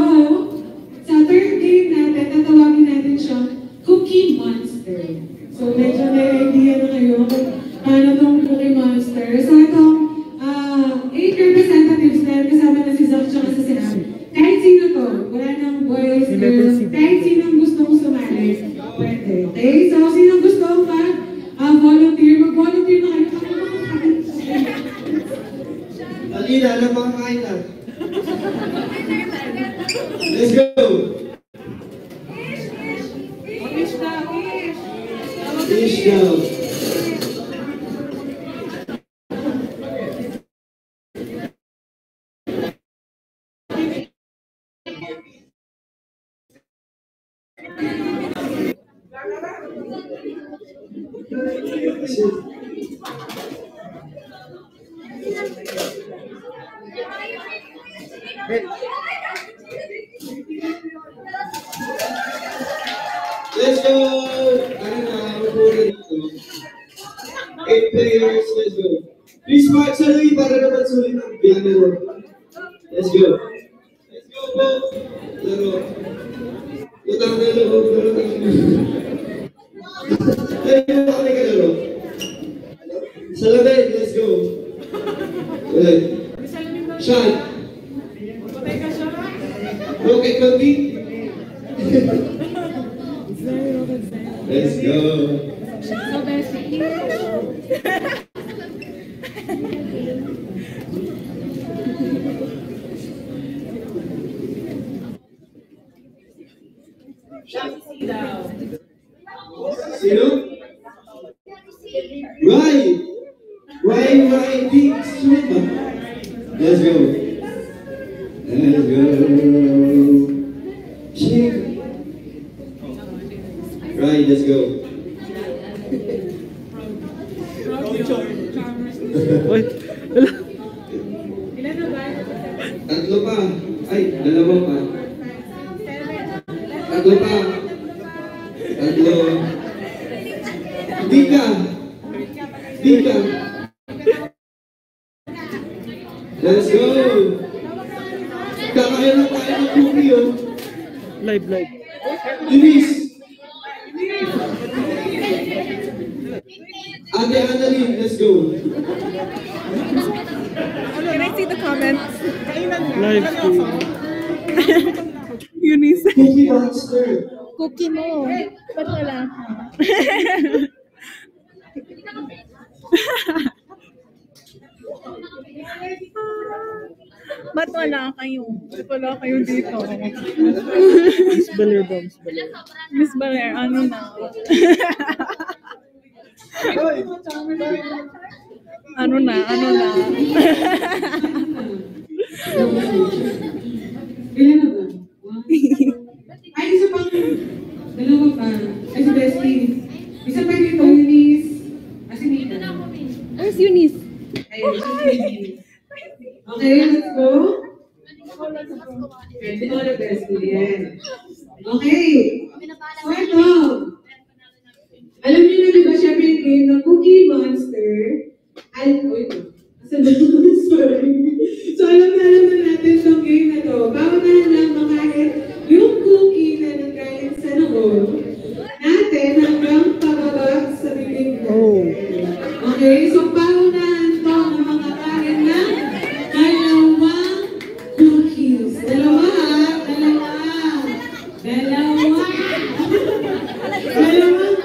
sa third game natin, tatawagin natin siya Cookie Monster. So, medyo may idea na kayo kung paano itong Cookie Monster. So, itong 8 representatives na kasama na si Zach tsaka si Sam. Kahit sino to, wala nang boys, girls, kahit sinong gusto kong sumali, pwede. Okay? So, sinong gusto mag-volunteer, mag-volunteer na kayo. Alina, ano mga kain na? Let's go! Fish daw. Let's go! Ano na, mabuhay dito. 8 players, let's go. Please mark sa Louie para naman sulit ang piano. Let's go. Let's go po. Laro. Utang na loob, laro tayo. Tayo mo kami ka laro. Sa labed, let's go. Ulit. Shot. Okay, Kobe. Let's go. So, Bessie. Sino? Right. Right. Big super. Let's go. Let's go. Shake. Right, let's go. Tatlo pa. Ay, dalawa pa. Tatlo pa. Tatlo. Di ka. Let's go. Kakain na tayo ng cookie, oh. Live. Denise. Ate Annalyn, let's go. Can I see the comments? Live stream. Eunice. Cookie Monster. Cookie mo. Ba't wala ka? Ba't wala kayo? Ba't wala kayo dito? Miss Baler ba? Miss Baler, ano na? Ano na? Ilan na ba? Ay, isa pang dalawa pa. Ay, si Bestie. Isa pa dito, Eunice. As in, dito na ako. Where's Eunice? Ayun, si Eunice. Okay, let's go. Okay, dito na Bestie. Yan. Okay. So, ito. Alam niyo na, di ba, syempre yung game ng Cookie Monster. Sorry. So, alam na natin itong game na to. Paunahan lang makain yung cookie na nagkain sa noo natin hanggang pababa sa bibig Okay, so paunahan to ang makakain ng dalawang cookies. Dalawa. Dalawang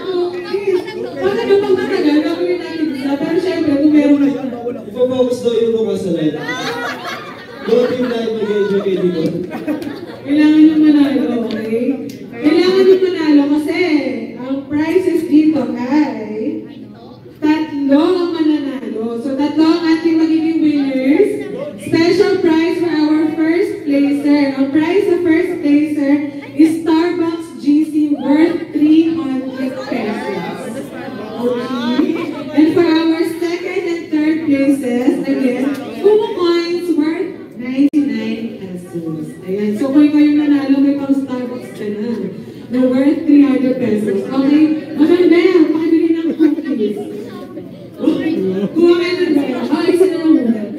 cookies. Bakit ba pang matagal? Gagawin natin isa. Pero syempre, kung meron na yun. Ipapokus daw yung mukha sa live. Don't think na mag-enjoy kayo dito. Kailangan yung manalo, okay? Kailangan yung manalo kasi ang prizes dito ay tatlo ang mananalo. So tatlo ang ating magiging winners. Special prize for our first placer. Ang prize sa first placer is Starbucks GC worth 300 pesos. Okay? And for our second and third places, again, Kumu coins worth 99 pesos. Ayan. So kung kayo nanalo, may pang Starbucks ka na worth 300 pesos. Okay? Madam Bell, pakibili ng cookies. Kuha kayo ng Bell. Oh, isa na lang muna.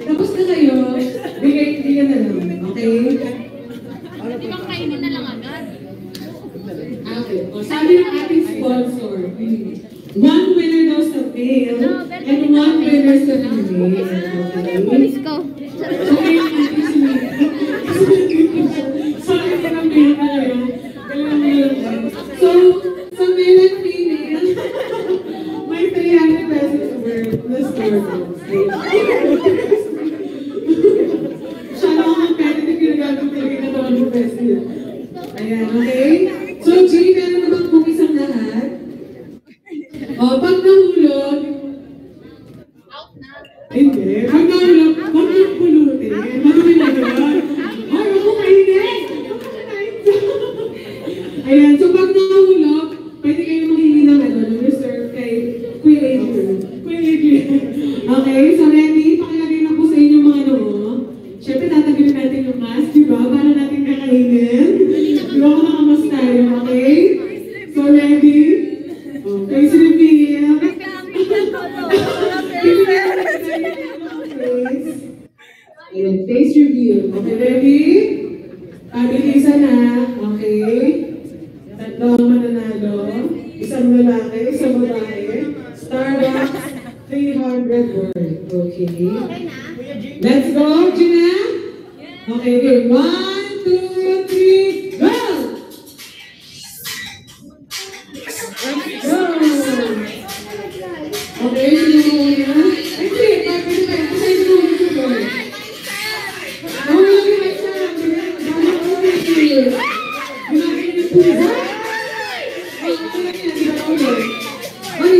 Tapos na kayo, bigyan na lang. Okay? Di ba kainin na lang agad? Okay. O, sabi ng ating sponsor, one winner daw sa male and one winner sa female. Pulis ko. So, ngayon natin si sorry ko lang male na yun. So, sa male and female, may 300 pesos worth na Starbucks. Siya lang ang competitive ginagamit talaga na 200 pesos yun. Ayan, okay? So, G, meron na bang cookies ang lahat? O, pag nahulog, hindi. Pag nahulog, huwag niyong pulutin. Madumi na yun. Ay, huwag mo kainin. Ayan, so pag nahulog, pwede kayo magiging ng reserve kay Queen Adrian. Okay, so ready? Pakilagay na po sa inyo mga Siyempre, tatagilin natin yung mask, di ba? Para natin kakainin. Di ba kung nakamas tayo, okay? So, ready? Face reveal. Face reveal. Okay, ready? Pabilisan na. Okay. Tatlo ang mananalo. Isang lalaki, isang babae. Starbucks, 300 worth. Okay. Let's go, Gina. Okay, okay. 1, 2, 3, go! Let's go! Okay, sino mo muna? Ay, hindi. Pwede pa. Kasi sino mo muna. Nawala yung may sarap. Dahil ako yung sino. Ginagawa yung pusa. Ay, ito lang yan. Di ba ako yun? Ay,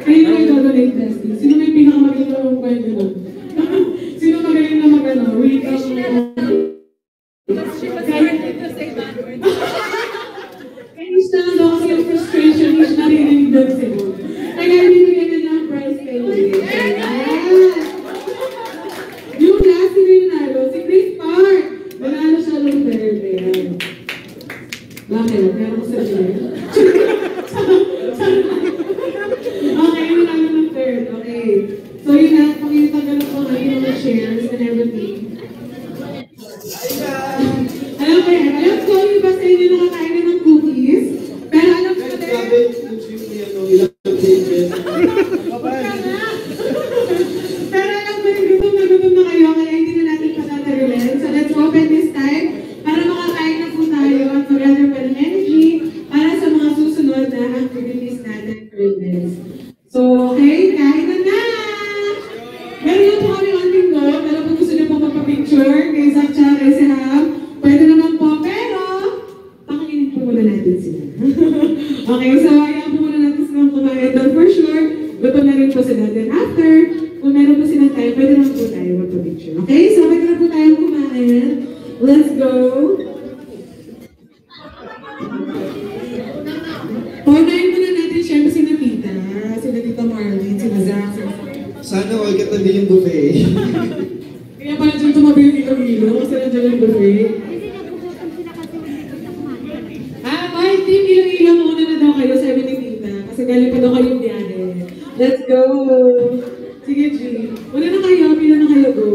Kayo na yung donate testing. Sino may pinakamagandang kwento doon? meron pa silang time, pwede lang po tayo magpa-picture. Okay? So, pwede lang po tayong kumain. Let's go! Paunahin muna natin syempre sina Tita, sina Tita Marlene, sina Zach, Sana all katabi yung buffet. kaya pala dyan tumabi yung ilo-ilo kasi nandiyan yung buffet. Okay, team ilo-ilo muna na daw kayo, sabi ni Tita, kasi galing pa daw kayong biyahe. Let's go! Sige, G. Una na kayo, pila na kayo, go.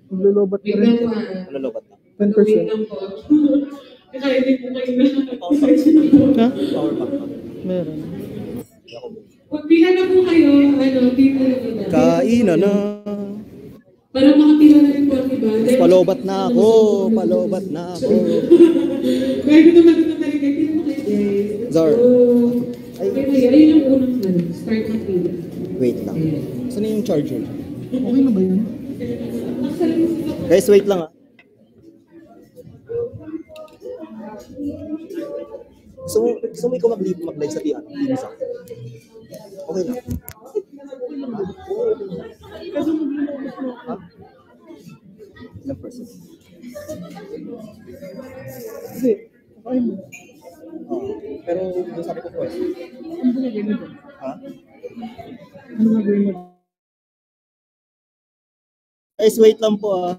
Maglulubat Wait lang po. Maglulubat na. Wait lang po. Kaya din po kayo na. Ha? Power bank. Meron. Pag pila na po kayo, pila na po. Kainan na. Para makapila na rin po ang iba. Palobat na ako. Palobat na ako. Kaya ko naman ito talaga. Pila mo kayo, guys. Zar. Ayun yung unang start ng pila. Wait lang. Saan na yung charger? Okay na ba yun? Guys, wait lang ah. Gusto mo ikaw mag-live sa tiyan? Okay lang. Ha? Ilang person? Hindi. Okay mo. Pero yung sabi ko po eh. Ano ba gagawin mo? Ha? Ano gagawin mo? Guys, wait lang po ah.